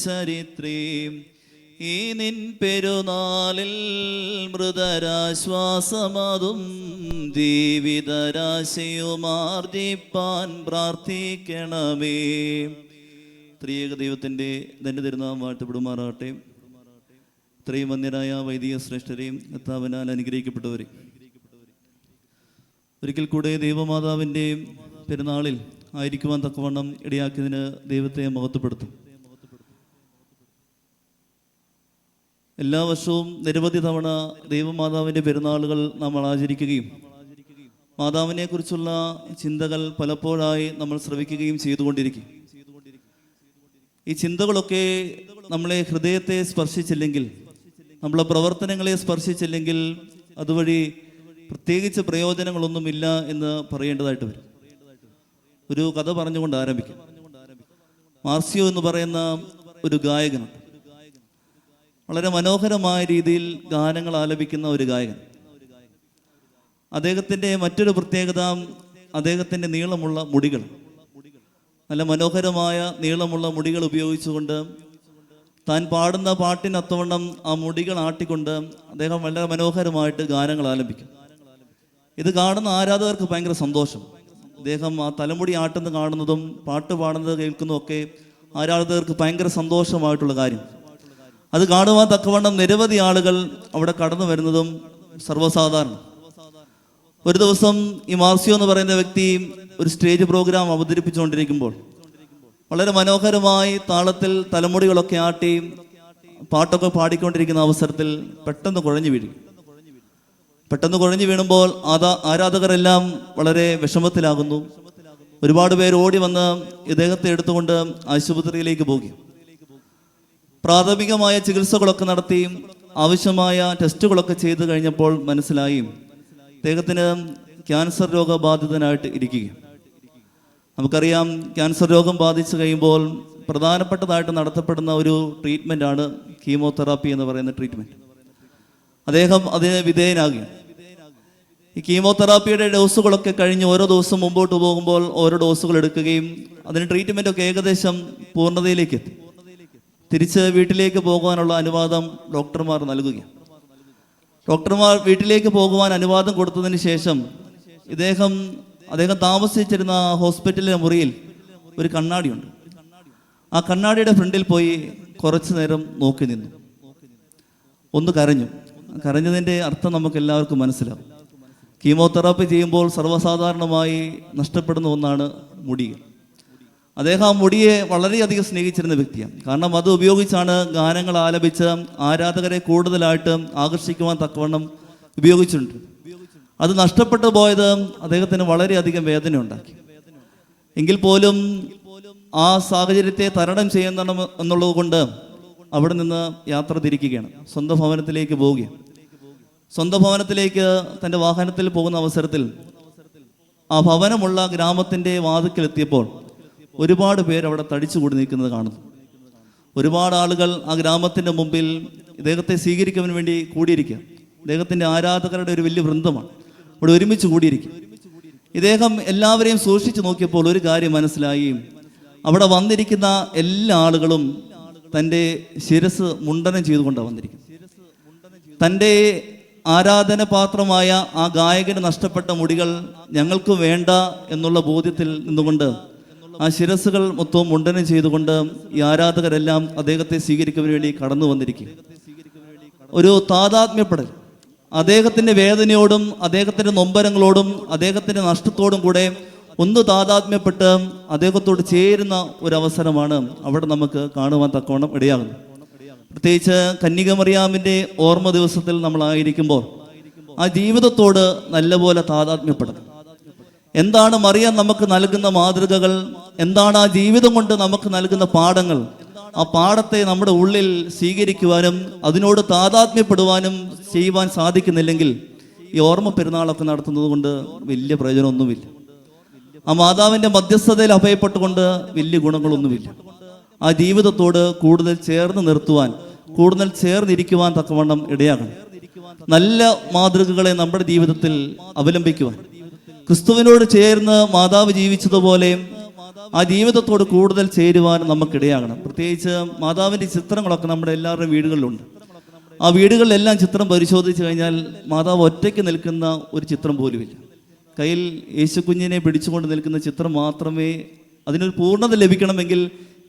ചരിത്രീം ഈ നിൻ പെരുന്നാളിൽ മൃതരാശ്വാസമതും ജീവിതരാശയുമാർജിപ്പാൻ പ്രാർത്ഥിക്കണമേ. ത്രിയേക ദൈവത്തിൻ്റെ തന്നെ തിരുനാമം വാഴ്ത്തപ്പെടുമാറാകട്ടെ. ഇത്രയും വന്യരായ വൈദിക ശ്രേഷ്ഠരെയും കർത്താവിനാൽ അനുഗ്രഹിക്കപ്പെട്ടവരെ, ഒരിക്കൽ കൂടെ ദൈവമാതാവിൻ്റെ പെരുന്നാളിൽ ആയിരിക്കുവാൻ തക്കവണ്ണം ഇടയാക്കിയതിന് ദൈവത്തെ മഹത്വപ്പെടുത്തും. എല്ലാ വർഷവും നിരവധി തവണ ദൈവമാതാവിൻ്റെ പെരുന്നാളുകൾ നമ്മൾ ആചരിക്കുകയും മാതാവിനെ കുറിച്ചുള്ള ചിന്തകൾ പലപ്പോഴായി നമ്മൾ ശ്രവിക്കുകയും ചെയ്തുകൊണ്ടിരിക്കും. ഈ ചിന്തകളൊക്കെ നമ്മളെ ഹൃദയത്തെ സ്പർശിച്ചില്ലെങ്കിൽ, നമ്മളെ പ്രവർത്തനങ്ങളെ സ്പർശിച്ചില്ലെങ്കിൽ അതുവഴി പ്രത്യേകിച്ച് പ്രയോജനങ്ങളൊന്നുമില്ല എന്ന് പറയേണ്ടതായിട്ട് വരും. ഒരു കഥ പറഞ്ഞുകൊണ്ട് ആരംഭിക്കും. മാർസിയോ എന്ന് പറയുന്ന ഒരു ഗായകനുണ്ട്. വളരെ മനോഹരമായ രീതിയിൽ ഗാനങ്ങൾ ആലപിക്കുന്ന ഒരു ഗായകൻ. അദ്ദേഹത്തിൻ്റെ മറ്റൊരു പ്രത്യേകത അദ്ദേഹത്തിൻ്റെ നീളമുള്ള മുടികൾ. നല്ല മനോഹരമായ നീളമുള്ള മുടികൾ ഉപയോഗിച്ചുകൊണ്ട് താൻ പാടുന്ന പാട്ടിനൊത്തവണ്ണം ആ മുടികൾ ആട്ടിക്കൊണ്ട് അദ്ദേഹം വളരെ മനോഹരമായിട്ട് ഗാനങ്ങൾ ആലപിക്കും. ഇത് കാണുന്ന ആരാധകർക്ക് ഭയങ്കര സന്തോഷം. അദ്ദേഹം ആ തലമുടി ആട്ടുന്ന കാണുന്നതും പാട്ട് പാടുന്നത് കേൾക്കുന്നതും ഒക്കെ ആരാധകർക്ക് ഭയങ്കര സന്തോഷമായിട്ടുള്ള കാര്യം. അത് കാണുവാൻ തക്കവണ്ണം നിരവധി ആളുകൾ അവിടെ കടന്നു വരുന്നതും സർവ്വസാധാരണം. ഒരു ദിവസം ഈ മാർസിയോ എന്ന് പറയുന്ന വ്യക്തി ഒരു സ്റ്റേജ് പ്രോഗ്രാം അവതരിപ്പിച്ചുകൊണ്ടിരിക്കുമ്പോൾ വളരെ മനോഹരമായി താളത്തിൽ തലമുടികളൊക്കെ ആട്ടി പാട്ടൊക്കെ പാടിക്കൊണ്ടിരിക്കുന്ന അവസരത്തിൽ പെട്ടെന്ന് കുഴഞ്ഞു വീഴും. പെട്ടെന്ന് കുഴഞ്ഞു വീണുമ്പോൾ ആരാധകരെല്ലാം വളരെ വിഷമത്തിലാകുന്നു. ഒരുപാട് പേര് ഓടി വന്ന് ഇദ്ദേഹത്തെ എടുത്തുകൊണ്ട് ആശുപത്രിയിലേക്ക് പോകും. പ്രാഥമികമായ ചികിത്സകളൊക്കെ നടത്തി ആവശ്യമായ ടെസ്റ്റുകളൊക്കെ ചെയ്തു കഴിഞ്ഞപ്പോൾ മനസ്സിലായി അദ്ദേഹത്തിന് ക്യാൻസർ രോഗബാധിതനായിട്ട് ഇരിക്കുക. നമുക്കറിയാം, ക്യാൻസർ രോഗം ബാധിച്ചു കഴിയുമ്പോൾ പ്രധാനപ്പെട്ടതായിട്ട് നടത്തപ്പെടുന്ന ഒരു ട്രീറ്റ്മെൻറ്റാണ് കീമോതെറാപ്പി എന്ന് പറയുന്ന ട്രീറ്റ്മെൻറ്റ്. അദ്ദേഹം അതിന് വിധേയനാകുകയാണ്. ഈ കീമോതെറാപ്പിയുടെ ഡോസുകളൊക്കെ കഴിഞ്ഞ് ഓരോ ദിവസം മുമ്പോട്ട് പോകുമ്പോൾ ഓരോ ഡോസുകൾ എടുക്കുകയും അതിന് ട്രീറ്റ്മെൻറ്റൊക്കെ ഏകദേശം പൂർണ്ണതയിലേക്ക് എത്തി. തിരിച്ച് വീട്ടിലേക്ക് പോകുവാനുള്ള അനുവാദം ഡോക്ടർമാർ നൽകുകയാണ്. ഡോക്ടർമാർ വീട്ടിലേക്ക് പോകുവാൻ അനുവാദം കൊടുത്തതിന് ശേഷം അദ്ദേഹം താമസിച്ചിരുന്ന ഹോസ്പിറ്റലിലെ മുറിയിൽ ഒരു കണ്ണാടിയുണ്ട്. ആ കണ്ണാടിയുടെ ഫ്രണ്ടിൽ പോയി കുറച്ചു നേരം നോക്കി നിന്നു. ഒന്ന് കരഞ്ഞു. കരഞ്ഞതിൻ്റെ അർത്ഥം നമുക്ക് എല്ലാവർക്കും മനസ്സിലാവും. കീമോതെറാപ്പി ചെയ്യുമ്പോൾ സർവ്വസാധാരണമായി നഷ്ടപ്പെടുന്ന ഒന്നാണ് മുടികൾ. അദ്ദേഹം ആ മുടിയെ വളരെയധികം സ്നേഹിച്ചിരുന്ന വ്യക്തിയാണ്. കാരണം അത് ഉപയോഗിച്ചാണ് ഗാനങ്ങൾ ആലപിച്ച് ആരാധകരെ കൂടുതലായിട്ട് ആകർഷിക്കുവാൻ തക്കവണ്ണം ഉപയോഗിച്ചിട്ടുണ്ട്. അത് നഷ്ടപ്പെട്ടു പോയത് അദ്ദേഹത്തിന് വളരെയധികം വേദന ഉണ്ടാക്കി. എങ്കിൽ പോലും ആ സാഹചര്യത്തെ തരണം ചെയ്യണം എന്നുള്ളത് കൊണ്ട് അവിടെ നിന്ന് യാത്ര തിരിക്കുകയാണ്. സ്വന്തം ഭവനത്തിലേക്ക് പോവുകയാണ്. സ്വന്തം ഭവനത്തിലേക്ക് തൻ്റെ വാഹനത്തിൽ പോകുന്ന അവസരത്തിൽ ആ ഭവനമുള്ള ഗ്രാമത്തിൻ്റെ വാതിക്കലെത്തിയപ്പോൾ ഒരുപാട് പേര് അവിടെ തടിച്ചുകൂടി നിൽക്കുന്നത് കാണുന്നു. ഒരുപാട് ആളുകൾ ആ ഗ്രാമത്തിൻ്റെ മുമ്പിൽ ഇദ്ദേഹത്തെ സ്വീകരിക്കാൻ വേണ്ടി കൂടിയിരിക്കുക. ഇദ്ദേഹത്തിൻ്റെ ആരാധകരുടെ ഒരു വലിയ വൃന്ദമാണ് ഇവിടെ ഒരുമിച്ച് കൂടിയിരിക്കുക. ഇദ്ദേഹം എല്ലാവരെയും സൂക്ഷിച്ചു നോക്കിയപ്പോൾ ഒരു കാര്യം മനസ്സിലായി. അവിടെ വന്നിരിക്കുന്ന എല്ലാ ആളുകളും തൻ്റെ ശിരസ് മുണ്ടനം ചെയ്തുകൊണ്ടാണ് വന്നിരിക്കുന്നത്. തൻ്റെ ആരാധനപാത്രമായ ആ ഗായകന് നഷ്ടപ്പെട്ട മുടികൾ ഞങ്ങൾക്ക് വേണ്ട എന്നുള്ള ബോധ്യത്തിൽ നിന്നുകൊണ്ട് ആ ശിരസുകൾ മൊത്തവും മുണ്ടനം ചെയ്തുകൊണ്ട് ഈ ആരാധകരെല്ലാം അദ്ദേഹത്തെ സ്വീകരിക്കാൻ വേണ്ടി കടന്നു വന്നിരിക്കുക. ഒരു താതാത്മ്യപ്പെടൽ, അദ്ദേഹത്തിൻ്റെ വേദനയോടും അദ്ദേഹത്തിൻ്റെ നൊമ്പരങ്ങളോടും അദ്ദേഹത്തിൻ്റെ നഷ്ടത്തോടും കൂടെ ഒന്ന് താതാത്മ്യപ്പെട്ട് അദ്ദേഹത്തോട് ചേരുന്ന ഒരവസരമാണ് അവിടെ നമുക്ക് കാണുവാൻ തക്കവണ്ണം ഇടയാകുന്നത്. പ്രത്യേകിച്ച് കന്യകമറിയാമിൻ്റെ ഓർമ്മ ദിവസത്തിൽ നമ്മളായിരിക്കുമ്പോൾ ആ ജീവിതത്തോട് നല്ലപോലെ താതാത്മ്യപ്പെടണം. എന്താണ് മറിയാം നമുക്ക് നൽകുന്ന മാതൃകകൾ, എന്താണ് ആ ജീവിതം കൊണ്ട് നമുക്ക് നൽകുന്ന പാഠങ്ങൾ, ആ പാഠത്തെ നമ്മുടെ ഉള്ളിൽ സ്വീകരിക്കുവാനും അതിനോട് താതാത്മ്യപ്പെടുവാനും ചെയ്യുവാൻ സാധിക്കുന്നില്ലെങ്കിൽ ഈ ഓർമ്മ പെരുന്നാളൊക്കെ നടത്തുന്നത് കൊണ്ട് വലിയ പ്രയോജനമൊന്നുമില്ല. ആ മാതാവിൻ്റെ മധ്യസ്ഥതയിൽ അഭയപ്പെട്ടുകൊണ്ട് വലിയ ഗുണങ്ങളൊന്നുമില്ല. ആ ജീവിതത്തോട് കൂടുതൽ ചേർന്ന് നിർത്തുവാൻ, കൂടുതൽ ചേർന്നിരിക്കുവാൻ തക്കവണ്ണം ഇടയാകണം. നല്ല മാതൃകകളെ നമ്മുടെ ജീവിതത്തിൽ അവലംബിക്കുവാൻ, ക്രിസ്തുവിനോട് ചേർന്ന് മാതാവ് ജീവിച്ചതുപോലെ ആ ജീവിതത്തോട് കൂടുതൽ ചേരുവാനും നമുക്കിടയാകണം. പ്രത്യേകിച്ച് മാതാവിൻ്റെ ചിത്രങ്ങളൊക്കെ നമ്മുടെ എല്ലാവരുടെയും വീടുകളിലുണ്ട്. ആ വീടുകളിലെല്ലാം ചിത്രം പരിശോധിച്ച് കഴിഞ്ഞാൽ മാതാവ് ഒറ്റയ്ക്ക് നിൽക്കുന്ന ഒരു ചിത്രം പോലുമില്ല. കയ്യിൽ യേശുക്കുഞ്ഞിനെ പിടിച്ചുകൊണ്ട് നിൽക്കുന്ന ചിത്രം മാത്രമേ, അതിനൊരു പൂർണ്ണത ലഭിക്കണമെങ്കിൽ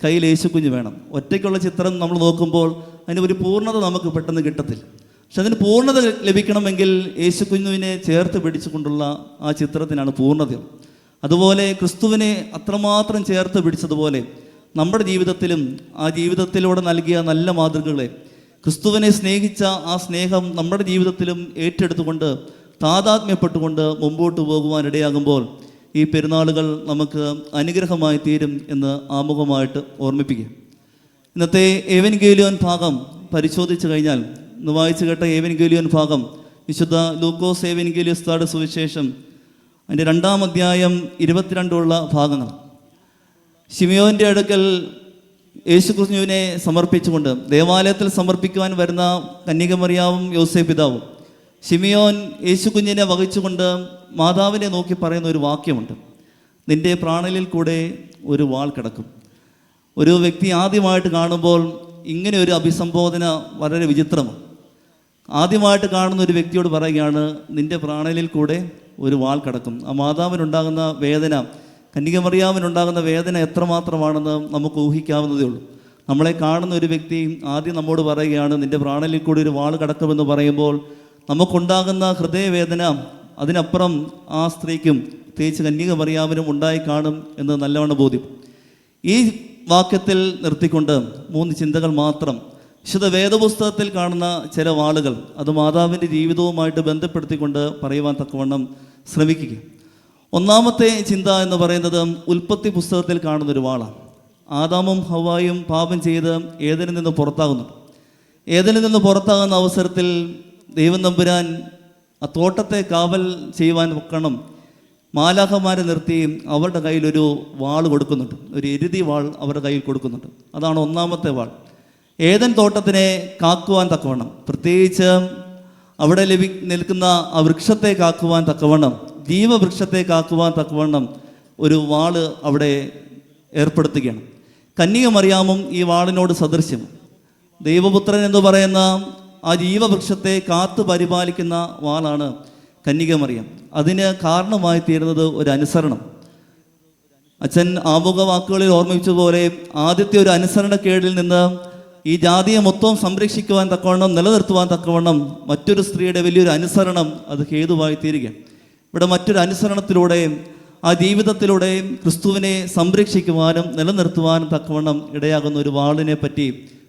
കയ്യിൽ യേശുക്കുഞ്ഞ് വേണം. ഒറ്റയ്ക്കുള്ള ചിത്രം നമ്മൾ നോക്കുമ്പോൾ അതിന് ഒരു പൂർണ്ണത നമുക്ക് പെട്ടെന്ന് കിട്ടത്തില്ല. പക്ഷെ അതിന് പൂർണ്ണത ലഭിക്കണമെങ്കിൽ യേശുക്കുഞ്ഞിനെ ചേർത്ത് പിടിച്ചുകൊണ്ടുള്ള ആ ചിത്രത്തിനാണ് പൂർണ്ണത. അതുപോലെ ക്രിസ്തുവിനെ അത്രമാത്രം ചേർത്ത് പിടിച്ചതുപോലെ നമ്മുടെ ജീവിതത്തിലും ആ ജീവിതത്തിലൂടെ നൽകിയ നല്ല മാതൃകകളെ, ക്രിസ്തുവിനെ സ്നേഹിച്ച ആ സ്നേഹം നമ്മുടെ ജീവിതത്തിലും ഏറ്റെടുത്തുകൊണ്ട് താതാത്മ്യപ്പെട്ടുകൊണ്ട് മുമ്പോട്ട് പോകുവാനിടയാകുമ്പോൾ ഈ പെരുന്നാളുകൾ നമുക്ക് അനുഗ്രഹമായി തീരും എന്ന് ആമുഖമായിട്ട് ഓർമ്മിപ്പിക്കുക. ഇന്നത്തെ ഏവൻഗേലിയോൻ ഭാഗം പരിശോധിച്ചു കഴിഞ്ഞാൽ, ഇന്ന് വായിച്ചു കേട്ട ഏവൻഗേലിയോൻ ഭാഗം വിശുദ്ധ ലൂക്കോസ് ഏവൻഗേലിയോസ്താടെ സുവിശേഷം അതിൻ്റെ 2-ാം അധ്യായം 22 ഭാഗങ്ങൾ. ശിമിയോൻ്റെ അടുക്കൽ യേശുക്രിസ്തുവിനെ സമർപ്പിച്ചുകൊണ്ട് ദേവാലയത്തിൽ സമർപ്പിക്കുവാൻ വരുന്ന കന്യകമറിയാവും യോസേപ്പ് പിതാവും ശിമിയോൻ യേശുക്കുഞ്ഞിനെ വഹിച്ചുകൊണ്ട് മാതാവിനെ നോക്കി പറയുന്ന ഒരു വാക്യമുണ്ട്: നിന്റെ പ്രാണനിൽ കൂടെ ഒരു വാൾ കിടക്കും. ഒരു വ്യക്തി ആദ്യമായിട്ട് കാണുമ്പോൾ ഇങ്ങനെ ഒരു അഭിസംബോധന വളരെ വിചിത്രമാണ്. ആദ്യമായിട്ട് കാണുന്ന ഒരു വ്യക്തിയോട് പറയുകയാണ്, നിന്റെ പ്രാണനിൽ കൂടെ ഒരു വാൾ കിടക്കും. ആ മാതാവിനുണ്ടാകുന്ന വേദന, കന്യകമറിയാവിനുണ്ടാകുന്ന വേദന എത്രമാത്രമാണെന്ന് നമുക്ക് ഊഹിക്കാവുന്നതേ ഉള്ളൂ. നമ്മളെ കാണുന്ന ഒരു വ്യക്തി ആദ്യം നമ്മോട് പറയുകയാണ്, നിന്റെ പ്രാണനിൽ കൂടി ഒരു വാൾ കിടക്കുമെന്ന് പറയുമ്പോൾ നമുക്കുണ്ടാകുന്ന ഹൃദയവേദന അതിനപ്പുറം ആ സ്ത്രീക്കും പ്രത്യേകിച്ച് കന്യകമറിയാവിനും ഉണ്ടായി കാണും എന്ന് നല്ലവണ്ണം ബോധ്യം. ഈ വാക്യത്തിൽ നിർത്തിക്കൊണ്ട് 3 ചിന്തകൾ മാത്രം വിശുദ്ധ വേദപുസ്തകത്തിൽ കാണുന്ന ചില വാളുകൾ അത് മാതാവിൻ്റെ ജീവിതവുമായിട്ട് ബന്ധപ്പെടുത്തിക്കൊണ്ട് പറയുവാൻ തക്കവണ്ണം ശ്രമിക്കുക. ഒന്നാമത്തെ ചിന്ത എന്ന് പറയുന്നത് ഉൽപ്പത്തി പുസ്തകത്തിൽ കാണുന്നൊരു വാളാണ്. ആദാമും ഹവ്വായും പാപം ചെയ്ത് ഏദനിൽ നിന്ന് പുറത്താകുന്നു. ഏദനിൽ നിന്ന് പുറത്താകുന്ന അവസരത്തിൽ ദൈവം തമ്പുരാൻ ആ തോട്ടത്തെ കാവൽ ചെയ്യുവാൻ വെക്കണം മാലാഖമാരെ നിർത്തി അവരുടെ കയ്യിലൊരു വാൾ കൊടുക്കുന്നുണ്ട്. ഒരു എരുതി വാൾ അവരുടെ കയ്യിൽ കൊടുക്കുന്നുണ്ട്. അതാണ് ഒന്നാമത്തെ വാൾ. ഏദൻ തോട്ടത്തിനെ കാക്കുവാൻ തക്കവണ്ണം, പ്രത്യേകിച്ച് അവിടെ നിൽക്കുന്ന ആ വൃക്ഷത്തെ കാക്കുവാൻ തക്കവണ്ണം, ജീവവൃക്ഷത്തെ കാക്കുവാൻ തക്കവണ്ണം ഒരു വാള് അവിടെ ഏർപ്പെടുത്തുകയാണ്. കന്യകമറിയാമും ഈ വാളിനോട് സദൃശ്യം. ദൈവപുത്രൻ എന്ന് പറയുന്ന ആ ജീവവൃക്ഷത്തെ കാത്തു പരിപാലിക്കുന്ന വാളാണ് കന്യകമറിയാം. അതിന് കാരണമായി തീരുന്നത് ഒരു അനുസരണം. അച്ഛൻ ആമുഖ വാക്കുകളിൽ ഓർമ്മിച്ചതുപോലെ ആദ്യത്തെ ഒരു അനുസരണക്കേടിൽ നിന്ന് ഈ ജാതിയെ മൊത്തം സംരക്ഷിക്കുവാൻ തക്കവണ്ണം, നിലനിർത്തുവാൻ തക്കവണ്ണം മറ്റൊരു സ്ത്രീയുടെ വലിയൊരു അനുസരണം അത് ഹേതുവായി തീരുകയാണ്. ഇവിടെ മറ്റൊരു അനുസരണത്തിലൂടെയും ആ ജീവിതത്തിലൂടെയും ക്രിസ്തുവിനെ സംരക്ഷിക്കുവാനും നിലനിർത്തുവാനും തക്കവണ്ണം ഇടയാകുന്ന ഒരു വാളിനെ പറ്റി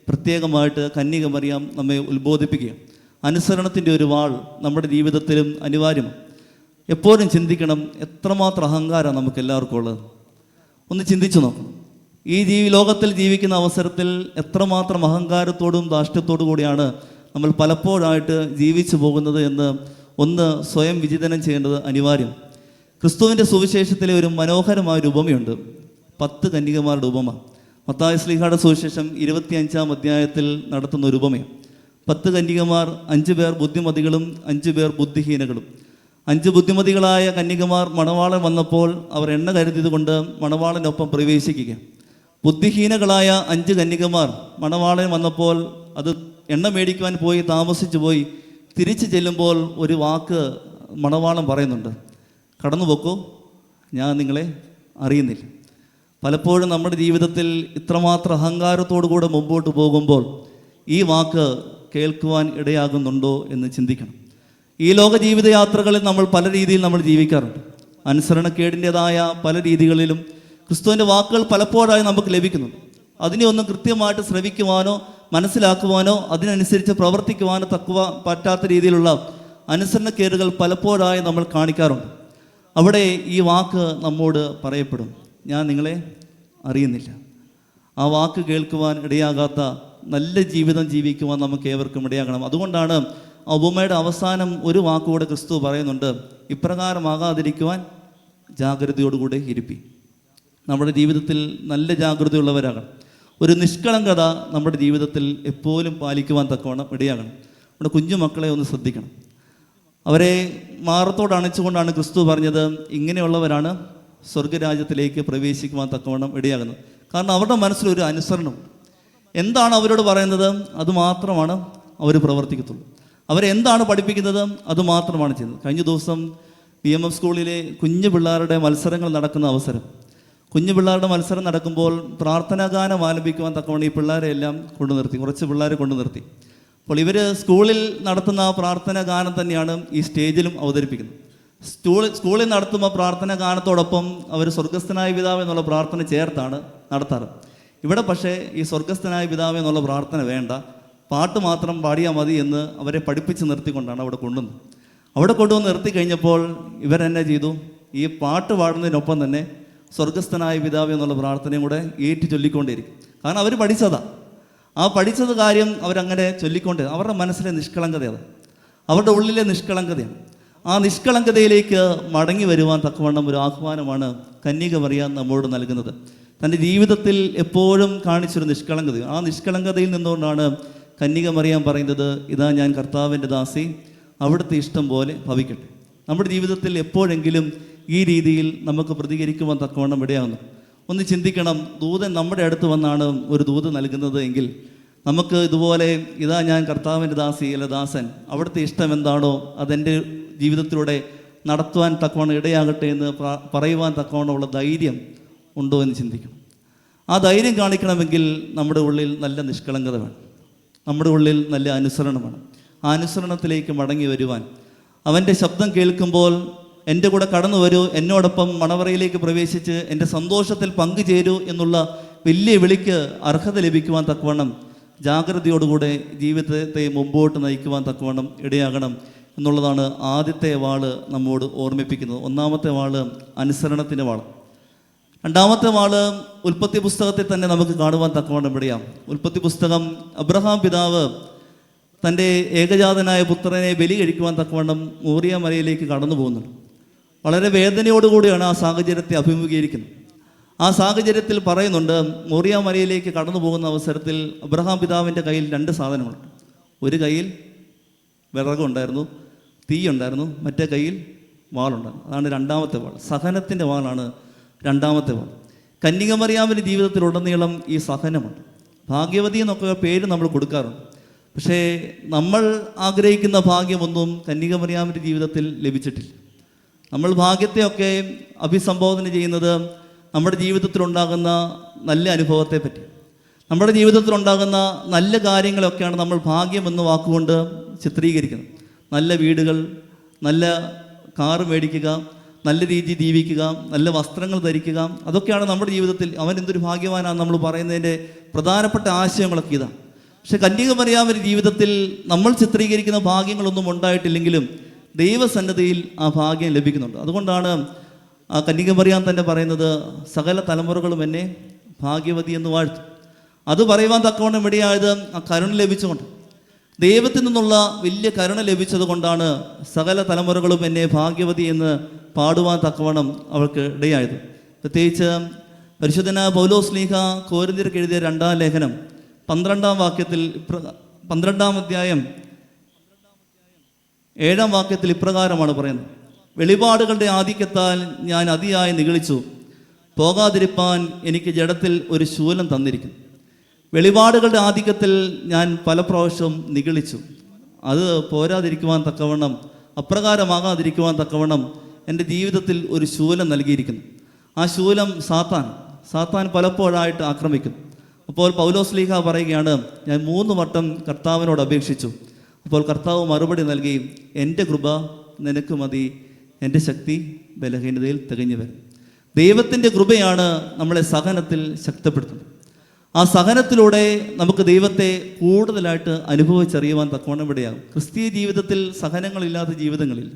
പ്രത്യേകമായിട്ട് കന്യകമറിയാം നമ്മെ ഉത്ബോധിപ്പിക്കുകയാണ്. അനുസരണത്തിൻ്റെ ഒരു വാൾ നമ്മുടെ ജീവിതത്തിലും അനിവാര്യമാണ്. എപ്പോഴും ചിന്തിക്കണം, എത്രമാത്രം അഹങ്കാരമാണ് നമുക്ക് എല്ലാവർക്കും ഉള്ളത്. ഒന്ന് ചിന്തിച്ചു നോക്കണം. ഈ ലോകത്തിൽ ജീവിക്കുന്ന അവസരത്തിൽ എത്രമാത്രം അഹങ്കാരത്തോടും ധാർഷ്ട്യത്തോടു കൂടിയാണ് നമ്മൾ പലപ്പോഴായിട്ട് ജീവിച്ചു പോകുന്നത് എന്ന് ഒന്ന് സ്വയം വിചിന്തനം ചെയ്യേണ്ടത് അനിവാര്യം. ക്രിസ്തുവിൻ്റെ സുവിശേഷത്തിലെ ഒരു മനോഹരമായൊരു ഉപമയുണ്ട്, 10 കന്യകമാരുടെ ഉപമ. മത്തായി ശ്ലീഹായുടെ സുവിശേഷം 25-ാം അധ്യായത്തിൽ നടത്തുന്ന ഒരു ഉപമയാണ്. 10 കന്യകമാർ, 5 പേർ ബുദ്ധിമതികളും 5 പേർ ബുദ്ധിഹീനകളും. 5 ബുദ്ധിമതികളായ കന്യകമാർ മണവാളൻ വന്നപ്പോൾ അവർ എണ്ണ കരുതിയത് കൊണ്ട് മണവാളനൊപ്പം പ്രവേശിക്കുക. ബുദ്ധിഹീനകളായ 5 കന്യകമാർ മണവാളൻ വന്നപ്പോൾ അത് എണ്ണ മേടിക്കുവാൻ പോയി താമസിച്ചു പോയി. തിരിച്ചു ചെല്ലുമ്പോൾ ഒരു വാക്ക് മണവാളൻ പറയുന്നുണ്ട്: കടന്നു പോക്കോ, ഞാൻ നിങ്ങളെ അറിയുന്നില്ല. പലപ്പോഴും നമ്മുടെ ജീവിതത്തിൽ ഇത്രമാത്രം അഹങ്കാരത്തോടു കൂടെ മുമ്പോട്ട് പോകുമ്പോൾ ഈ വാക്ക് കേൾക്കുവാൻ ഇടയാകുന്നുണ്ടോ എന്ന് ചിന്തിക്കണം. ഈ ലോക ജീവിതയാത്രകളിൽ നമ്മൾ പല രീതിയിൽ നമ്മൾ ജീവിക്കാറുണ്ട്. അനുസരണക്കേടിൻ്റെതായ പല രീതികളിലും ക്രിസ്തുവിൻ്റെ വാക്കുകൾ പലപ്പോഴായി നമുക്ക് ലഭിക്കുന്നുണ്ട്. അതിനെ ഒന്നും കൃത്യമായിട്ട് ശ്രവിക്കുവാനോ മനസ്സിലാക്കുവാനോ അതിനനുസരിച്ച് പ്രവർത്തിക്കുവാനോ പറ്റാത്ത രീതിയിലുള്ള അനുസരണക്കേടുകൾ പലപ്പോഴായി നമ്മൾ കാണിക്കാറുണ്ട്. അവിടെ ഈ വാക്ക് നമ്മോട് പറയപ്പെടും: ഞാൻ നിങ്ങളെ അറിയുന്നില്ല. ആ വാക്ക് കേൾക്കുവാൻ ഇടയാകാത്ത നല്ല ജീവിതം ജീവിക്കുവാൻ നമുക്ക് ഏവർക്കും ഇടയാകണം. അതുകൊണ്ടാണ് ആ ഉപമയുടെ അവസാനം ഒരു വാക്കുകൂടെ ക്രിസ്തു പറയുന്നുണ്ട്: ഇപ്രകാരമാകാതിരിക്കുവാൻ ജാഗ്രതയോടുകൂടെ ഇരിപ്പി. നമ്മുടെ ജീവിതത്തിൽ നല്ല ജാഗ്രതയുള്ളവരാകണം. ഒരു നിഷ്കളങ്കത നമ്മുടെ ജീവിതത്തിൽ എപ്പോഴും പാലിക്കുവാൻ തക്കവണ്ണം ഇടയാകണം. നമ്മുടെ കുഞ്ഞുമക്കളെ ഒന്ന് ശ്രദ്ധിക്കണം. അവരെ മാറത്തോട് അണച്ചുകൊണ്ടാണ് ക്രിസ്തു പറഞ്ഞത്: ഇങ്ങനെയുള്ളവരാണ് സ്വർഗരാജ്യത്തിലേക്ക് പ്രവേശിക്കുവാൻ തക്കവണ്ണം ഇടയാകുന്നത്. കാരണം അവരുടെ മനസ്സിലൊരു അനുസരണം. എന്താണ് അവരോട് പറയുന്നത് അത് മാത്രമാണ് അവർ പ്രവർത്തിക്കത്തുള്ളൂ. അവരെന്താണ് പഠിപ്പിക്കുന്നത് അത് മാത്രമാണ് ചെയ്യുന്നത്. കഴിഞ്ഞ ദിവസം PMF സ്കൂളിലെ കുഞ്ഞു പിള്ളേരുടെ മത്സരങ്ങൾ നടക്കുന്ന അവസരം, കുഞ്ഞു പിള്ളേരുടെ മത്സരം നടക്കുമ്പോൾ പ്രാർത്ഥനാ ഗാനം ആലപിക്കുവാൻ തക്കവണ്ണം ഈ പിള്ളേരെ എല്ലാം കൊണ്ടു നിർത്തി, കുറച്ച് പിള്ളേരെ കൊണ്ടു നിർത്തി. അപ്പോൾ ഇവർ സ്കൂളിൽ നടത്തുന്ന ആ പ്രാർത്ഥനാ ഗാനം തന്നെയാണ് ഈ സ്റ്റേജിലും അവതരിപ്പിക്കുന്നത്. സ്കൂളിൽ നടത്തുമ്പോൾ പ്രാർത്ഥനാ ഗാനത്തോടൊപ്പം അവർ സ്വർഗസ്ഥനായ പിതാവേ എന്നുള്ള പ്രാർത്ഥന ചേർത്താണ് നടത്താറ്. ഇവിടെ പക്ഷേ ഈ സ്വർഗസ്ഥനായ പിതാവേ എന്നുള്ള പ്രാർത്ഥന വേണ്ട, പാട്ട് മാത്രം പാടിയാൽ മതി എന്ന് അവരെ പഠിപ്പിച്ച് നിർത്തിക്കൊണ്ടാണ് അവിടെ കൊണ്ടുവന്നത്. അവിടെ കൊണ്ടുവന്ന് നിർത്തി കഴിഞ്ഞപ്പോൾ ഇവരെന്നെ ചെയ്തു, ഈ പാട്ട് പാടുന്നതിനൊപ്പം തന്നെ സ്വർഗസ്ഥനായ പിതാവേ എന്നുള്ള പ്രാർത്ഥനയും കൂടെ ഏറ്റു ചൊല്ലിക്കൊണ്ടേയിരിക്കും. കാരണം അവർ പഠിച്ചതാ. ആ പഠിച്ചത് കാര്യം അവരങ്ങനെ ചൊല്ലിക്കൊണ്ടേ, അവരുടെ മനസ്സിലെ നിഷ്കളങ്കതയാണ്, അവരുടെ ഉള്ളിലെ നിഷ്കളങ്കതയാണ്. ആ നിഷ്കളങ്കതയിലേക്ക് മടങ്ങി വരുവാൻ തക്കവണ്ണം ഒരു ആഹ്വാനമാണ് കന്യക മറിയം നമ്മോട് നൽകുന്നത്. തൻ്റെ ജീവിതത്തിൽ എപ്പോഴും കാണിച്ചൊരു നിഷ്കളങ്കത, ആ നിഷ്കളങ്കതയിൽ നിന്നുകൊണ്ടാണ് കന്യക മറിയം പറയുന്നത്, ഇതാ ഞാൻ കർത്താവിൻ്റെ ദാസി, അവിടുത്തെ ഇഷ്ടം പോലെ ഭവിക്കട്ടെ. നമ്മുടെ ജീവിതത്തിൽ എപ്പോഴെങ്കിലും ഈ രീതിയിൽ നമുക്ക് പ്രതികരിക്കുവാൻ തക്കവണ്ണം ഇടയാകുന്നു. ഒന്ന് ചിന്തിക്കണം, ദൂതൻ നമ്മുടെ അടുത്ത് വന്നാണ് ഒരു ദൂത് നൽകുന്നത് എങ്കിൽ നമുക്ക് ഇതുപോലെ ഇതാ ഞാൻ കർത്താവിൻ്റെ ദാസി അല്ല ദാസൻ, അവിടുത്തെ ഇഷ്ടം എന്താണോ അതെൻ്റെ ജീവിതത്തിലൂടെ നടത്തുവാൻ തക്കവണ്ണം ഇടയാകട്ടെ എന്ന് പറയുവാൻ തക്കവണ്ണമുള്ള ധൈര്യം ഉണ്ടോ എന്ന് ചിന്തിക്കണം. ആ ധൈര്യം കാണിക്കണമെങ്കിൽ നമ്മുടെ ഉള്ളിൽ നല്ല നിഷ്കളങ്കത വേണം, നമ്മുടെ ഉള്ളിൽ നല്ല അനുസരണം വേണം. ആ അനുസരണത്തിലേക്ക് മടങ്ങി വരുവാൻ, അവൻ്റെ ശബ്ദം കേൾക്കുമ്പോൾ എൻ്റെ കൂടെ കടന്നു വരൂ, എന്നോടൊപ്പം മണവറയിലേക്ക് പ്രവേശിച്ച് എൻ്റെ സന്തോഷത്തിൽ പങ്കുചേരൂ എന്നുള്ള വലിയ വിളിക്ക് അർഹത ലഭിക്കുവാൻ തക്കവണ്ണം ജാഗ്രതയോടുകൂടെ ജീവിതത്തെ മുമ്പോട്ട് നയിക്കുവാൻ തക്കവണ്ണം ഇടയാകണം എന്നുള്ളതാണ് ആദ്യത്തെ വാള് നമ്മോട് ഓർമ്മിപ്പിക്കുന്നത്. ഒന്നാമത്തെ വാള് അനുസരണത്തിൻ്റെ വാള്. രണ്ടാമത്തെ വാള് ഉൽപ്പത്തി പുസ്തകത്തിൽ തന്നെ നമുക്ക് കാണുവാൻ തക്കവണ്ണം ഇടയാം. ഉൽപ്പത്തി പുസ്തകം അബ്രഹാം പിതാവ് തൻ്റെ ഏകജാതനായ പുത്രനെ ബലി കഴിക്കുവാൻ തക്കവണ്ണം മോറിയ മലയിലേക്ക് കടന്നു പോകുന്നുണ്ട്. വളരെ വേദനയോടുകൂടിയാണ് ആ സാഹചര്യത്തെ അഭിമുഖീകരിക്കുന്നത്. ആ സാഹചര്യത്തിൽ പറയുന്നുണ്ട്, മോറിയ മലയിലേക്ക് കടന്നു പോകുന്ന അവസരത്തിൽ അബ്രഹാം പിതാവിൻ്റെ കയ്യിൽ 2 സാധനങ്ങളുണ്ട്. ഒരു കയ്യിൽ വിറകുണ്ടായിരുന്നു, തീയുണ്ടായിരുന്നു, മറ്റേ കയ്യിൽ വാളുണ്ടായിരുന്നു. അതാണ് രണ്ടാമത്തെ വാൾ. സഹനത്തിൻ്റെ വാളാണ് രണ്ടാമത്തെ വാൾ. കന്യക മറിയാമിൻ്റെ ജീവിതത്തിലുടനീളം ഈ സഹനമുണ്ട്. ഭാഗ്യവതി എന്നൊക്കെ പേര് നമ്മൾ കൊടുക്കാറുണ്ട്. പക്ഷേ നമ്മൾ ആഗ്രഹിക്കുന്ന ഭാഗ്യമൊന്നും കന്യക മറിയാമിൻ്റെ ജീവിതത്തിൽ ലഭിച്ചിട്ടില്ല. നമ്മൾ ഭാഗ്യത്തെയൊക്കെ അഭിസംബോധന ചെയ്യുന്നത് നമ്മുടെ ജീവിതത്തിലുണ്ടാകുന്ന നല്ല അനുഭവത്തെ പറ്റി, നമ്മുടെ ജീവിതത്തിലുണ്ടാകുന്ന നല്ല കാര്യങ്ങളൊക്കെയാണ് നമ്മൾ ഭാഗ്യമെന്ന് വാക്കുകൊണ്ട് ചിത്രീകരിക്കുന്നത്. നല്ല വീടുകൾ, നല്ല കാറ് മേടിക്കുക, നല്ല രീതിയിൽ ജീവിക്കുക, നല്ല വസ്ത്രങ്ങൾ ധരിക്കുക, അതൊക്കെയാണ് നമ്മുടെ ജീവിതത്തിൽ അവൻ എന്തൊരു ഭാഗ്യവാനാണ് നമ്മൾ പറയുന്നതിൻ്റെ പ്രധാനപ്പെട്ട ആശയങ്ങളൊക്കെ ഇതാണ്. പക്ഷെ കന്യക മറിയാമിൻ്റെ ജീവിതത്തിൽ നമ്മൾ ചിത്രീകരിക്കുന്ന ഭാഗ്യങ്ങളൊന്നും ഉണ്ടായിട്ടില്ലെങ്കിലും ദൈവസന്നദ്ധിയിൽ ആ ഭാഗ്യം ലഭിക്കുന്നുണ്ട്. അതുകൊണ്ടാണ് ആ കന്യക മറിയാം തന്നെ പറയുന്നത്, സകല തലമുറകളും എന്നെ ഭാഗ്യവതി എന്ന് വാഴ്ത്തും. അത് പറയുവാൻ തക്കവണ്ണം ഇടയായത് ആ കരുണ ലഭിച്ചുകൊണ്ട്, ദൈവത്തിൽ നിന്നുള്ള വലിയ കരുണ ലഭിച്ചത് കൊണ്ടാണ് സകല തലമുറകളും എന്നെ ഭാഗ്യവതി എന്ന് പാടുവാൻ തക്കവണ്ണം അവൾക്ക് ഇടയായത്. പ്രത്യേകിച്ച് പരിശുദ്ധനായ പൗലോസ് ശ്ലീഹ കൊരിന്ത്യർക്ക് എഴുതിയ 2-ാം ലേഖനം 12-ാം വാക്യത്തിൽ 12-ാം അധ്യായം 7-ാം വാക്യത്തിൽ ഇപ്രകാരമാണ് പറയുന്നത്, വെളിപാടുകളുടെ ആധിക്യത്താൽ ഞാൻ അതിയായി നിഗളിച്ചു, പോകാതിരിപ്പാൻ എനിക്ക് ജഡത്തിൽ ഒരു ശൂലം തന്നിരിക്കുന്നു. വെളിപാടുകളുടെ ആധിക്യത്തിൽ ഞാൻ പല പ്രാവശ്യം നിഗളിച്ചു. അത് പോരാതിരിക്കുവാൻ തക്കവണ്ണം, അപ്രകാരമാകാതിരിക്കുവാൻ തക്കവണ്ണം എൻ്റെ ജീവിതത്തിൽ ഒരു ശൂലം നൽകിയിരിക്കുന്നു. ആ ശൂലം സാത്താൻ പലപ്പോഴായിട്ട് ആക്രമിക്കുന്നു. അപ്പോൾ പൗലോസ് ശ്ലീഹ പറയുകയാണ്, ഞാൻ 3 വട്ടം കർത്താവിനോട് അപേക്ഷിച്ചു. അപ്പോൾ കർത്താവ് മറുപടി നൽകി, എൻ്റെ കൃപ നിനക്ക് മതി, എൻ്റെ ശക്തി ബലഹീനതയിൽ തികഞ്ഞു വരും. ദൈവത്തിൻ്റെ കൃപയാണ് നമ്മളെ സഹനത്തിൽ ശക്തിപ്പെടുത്തുന്നത്. ആ സഹനത്തിലൂടെ നമുക്ക് ദൈവത്തെ കൂടുതലായിട്ട് അനുഭവിച്ചറിയുവാൻ തക്കവണ്ണം ഇടയാകും. ക്രിസ്തീയ ജീവിതത്തിൽ സഹനങ്ങളില്ലാത്ത ജീവിതങ്ങളിൽ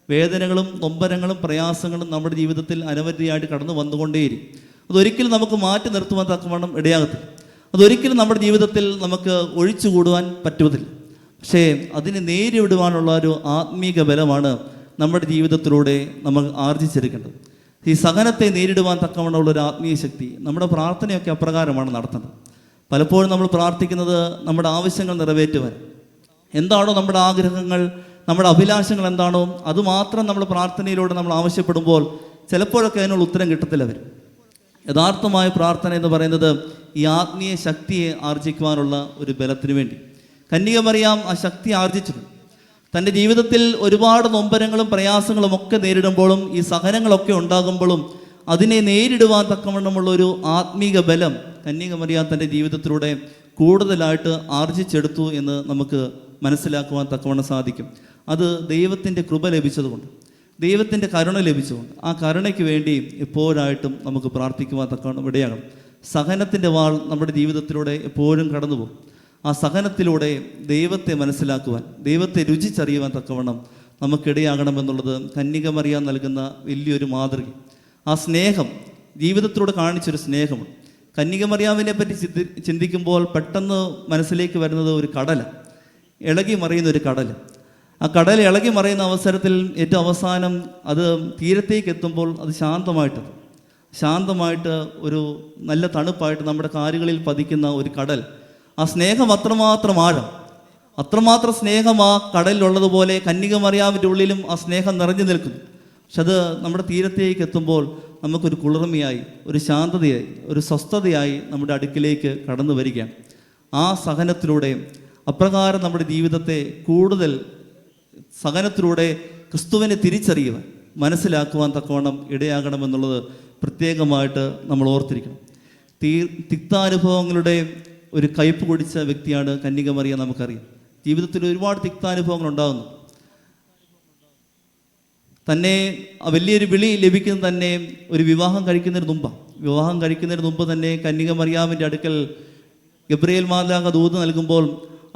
വേദനകളും നൊമ്പരങ്ങളും പ്രയാസങ്ങളും നമ്മുടെ ജീവിതത്തിൽ അനവധിയായിട്ട് കടന്നു വന്നുകൊണ്ടേയിരിക്കും. അതൊരിക്കലും നമുക്ക് മാറ്റി നിർത്തുവാൻ തക്കവണ്ണം ഇടയാകത്തില്ല. അതൊരിക്കലും നമ്മുടെ ജീവിതത്തിൽ നമുക്ക് ഒഴിച്ചുകൂടുവാൻ പറ്റുന്നില്ല. പക്ഷേ അതിനെ നേരിടുവാനുള്ള ഒരു ആത്മീക ബലമാണ് നമ്മുടെ ജീവിതത്തിലൂടെ നമ്മൾ ആർജിച്ചെടുക്കേണ്ടത്. ഈ സഹനത്തെ നേരിടുവാൻ തക്കവണ്ണമുള്ള ഒരു ആത്മീയ ശക്തി നമ്മുടെ പ്രാർത്ഥനയൊക്കെ അപ്രകാരമാണ് നടത്തേണ്ടത്. പലപ്പോഴും നമ്മൾ പ്രാർത്ഥിക്കുന്നത് നമ്മുടെ ആവശ്യങ്ങൾ നിറവേറ്റുവാൻ, എന്താണോ നമ്മുടെ ആഗ്രഹങ്ങൾ, നമ്മുടെ അഭിലാഷങ്ങൾ എന്താണോ അതുമാത്രം നമ്മൾ പ്രാർത്ഥനയിലൂടെ നമ്മൾ ആവശ്യപ്പെടുമ്പോൾ ചിലപ്പോഴൊക്കെ അതിനുള്ള ഉത്തരം കിട്ടത്തില്ല വരും. യഥാർത്ഥമായ പ്രാർത്ഥന എന്ന് പറയുന്നത് ഈ ആത്മീയ ശക്തിയെ ആർജിക്കുവാനുള്ള ഒരു ബലത്തിന് വേണ്ടി. കന്യക മറിയാം ആ ശക്തി ആർജിച്ചിട്ടുണ്ട്. തൻ്റെ ജീവിതത്തിൽ ഒരുപാട് നൊമ്പരങ്ങളും പ്രയാസങ്ങളും ഒക്കെ നേരിടുമ്പോഴും ഈ സഹനങ്ങളൊക്കെ ഉണ്ടാകുമ്പോഴും അതിനെ നേരിടുവാൻ തക്കവണ്ണമുള്ള ഒരു ആത്മീക ബലം കന്യക മറിയാം തൻ്റെ ജീവിതത്തിലൂടെ കൂടുതലായിട്ട് ആർജിച്ചെടുത്തു എന്ന് നമുക്ക് മനസ്സിലാക്കുവാൻ തക്കവണ്ണം സാധിക്കും. അത് ദൈവത്തിൻ്റെ കൃപ ലഭിച്ചതുകൊണ്ട്, ദൈവത്തിൻ്റെ കരുണ ലഭിച്ചുകൊണ്ട്, ആ കരുണയ്ക്ക് വേണ്ടി എപ്പോഴായിട്ടും നമുക്ക് പ്രാർത്ഥിക്കുവാൻ തക്കവണ്ണം ഇടയാകണം. സഹനത്തിൻ്റെ വാൾ നമ്മുടെ ജീവിതത്തിലൂടെ എപ്പോഴും കടന്നു പോകും. ആ സഹനത്തിലൂടെ ദൈവത്തെ മനസ്സിലാക്കുവാൻ, ദൈവത്തെ രുചിച്ചറിയുവാൻ തക്കവണ്ണം നമുക്കിടയാകണമെന്നുള്ളത് കന്യക മറിയാം നൽകുന്ന വലിയൊരു മാതൃക. ആ സ്നേഹം, ജീവിതത്തിലൂടെ കാണിച്ചൊരു സ്നേഹമാണ്. കന്യക മറിയാമിനെ പറ്റി ചിന്തിക്കുമ്പോൾ പെട്ടെന്ന് മനസ്സിലേക്ക് വരുന്നത് ഒരു കടല, ഇളകി മറിയുന്ന ഒരു കടൽ. ആ കടൽ ഇളകി മറിയുന്ന അവസരത്തിൽ ഏറ്റവും അവസാനം അത് തീരത്തേക്ക് എത്തുമ്പോൾ അത് ശാന്തമായിട്ട് ഒരു നല്ല തണുപ്പായിട്ട് നമ്മുടെ കാലുകളിൽ പതിക്കുന്ന ഒരു കടൽ. ആ സ്നേഹം അത്രമാത്രം ആഴം, അത്രമാത്രം സ്നേഹം ആ കടലിലുള്ളതുപോലെ കന്യക മറിയാമിൻ്റെ ഉള്ളിലും ആ സ്നേഹം നിറഞ്ഞു നിൽക്കുന്നു. പക്ഷെ അത് നമ്മുടെ തീരത്തേക്ക് എത്തുമ്പോൾ നമുക്കൊരു കുളിർമയായി, ഒരു ശാന്തതയായി, ഒരു സ്വസ്ഥതയായി നമ്മുടെ അടുക്കിലേക്ക് കടന്നു വരികയാണ്. ആ സഹനത്തിലൂടെ അപ്രകാരം നമ്മുടെ ജീവിതത്തെ കൂടുതൽ സഹനത്തിലൂടെ ക്രിസ്തുവിനെ തിരിച്ചറിയുവാൻ, മനസ്സിലാക്കുവാൻ തക്കവണ്ണം ഇടയാകണമെന്നുള്ളത് പ്രത്യേകമായിട്ട് നമ്മൾ ഓർത്തിരിക്കണം. തിക്താനുഭവങ്ങളുടെ ഒരു കയ്പ് കുടിച്ച വ്യക്തിയാണ് കന്യക മറിയാം. നമുക്കറിയാം ജീവിതത്തിൽ ഒരുപാട് തിക്താനുഭവങ്ങൾ ഉണ്ടാകുന്നു. തന്നെ വലിയൊരു വിളി ലഭിക്കുന്നത് തന്നെ ഒരു വിവാഹം കഴിക്കുന്നതിന് മുമ്പ് തന്നെ കന്യക മറിയാമിൻ്റെ അടുക്കൽ ഗബ്രിയേൽ മാലാഖ ദൂത് നൽകുമ്പോൾ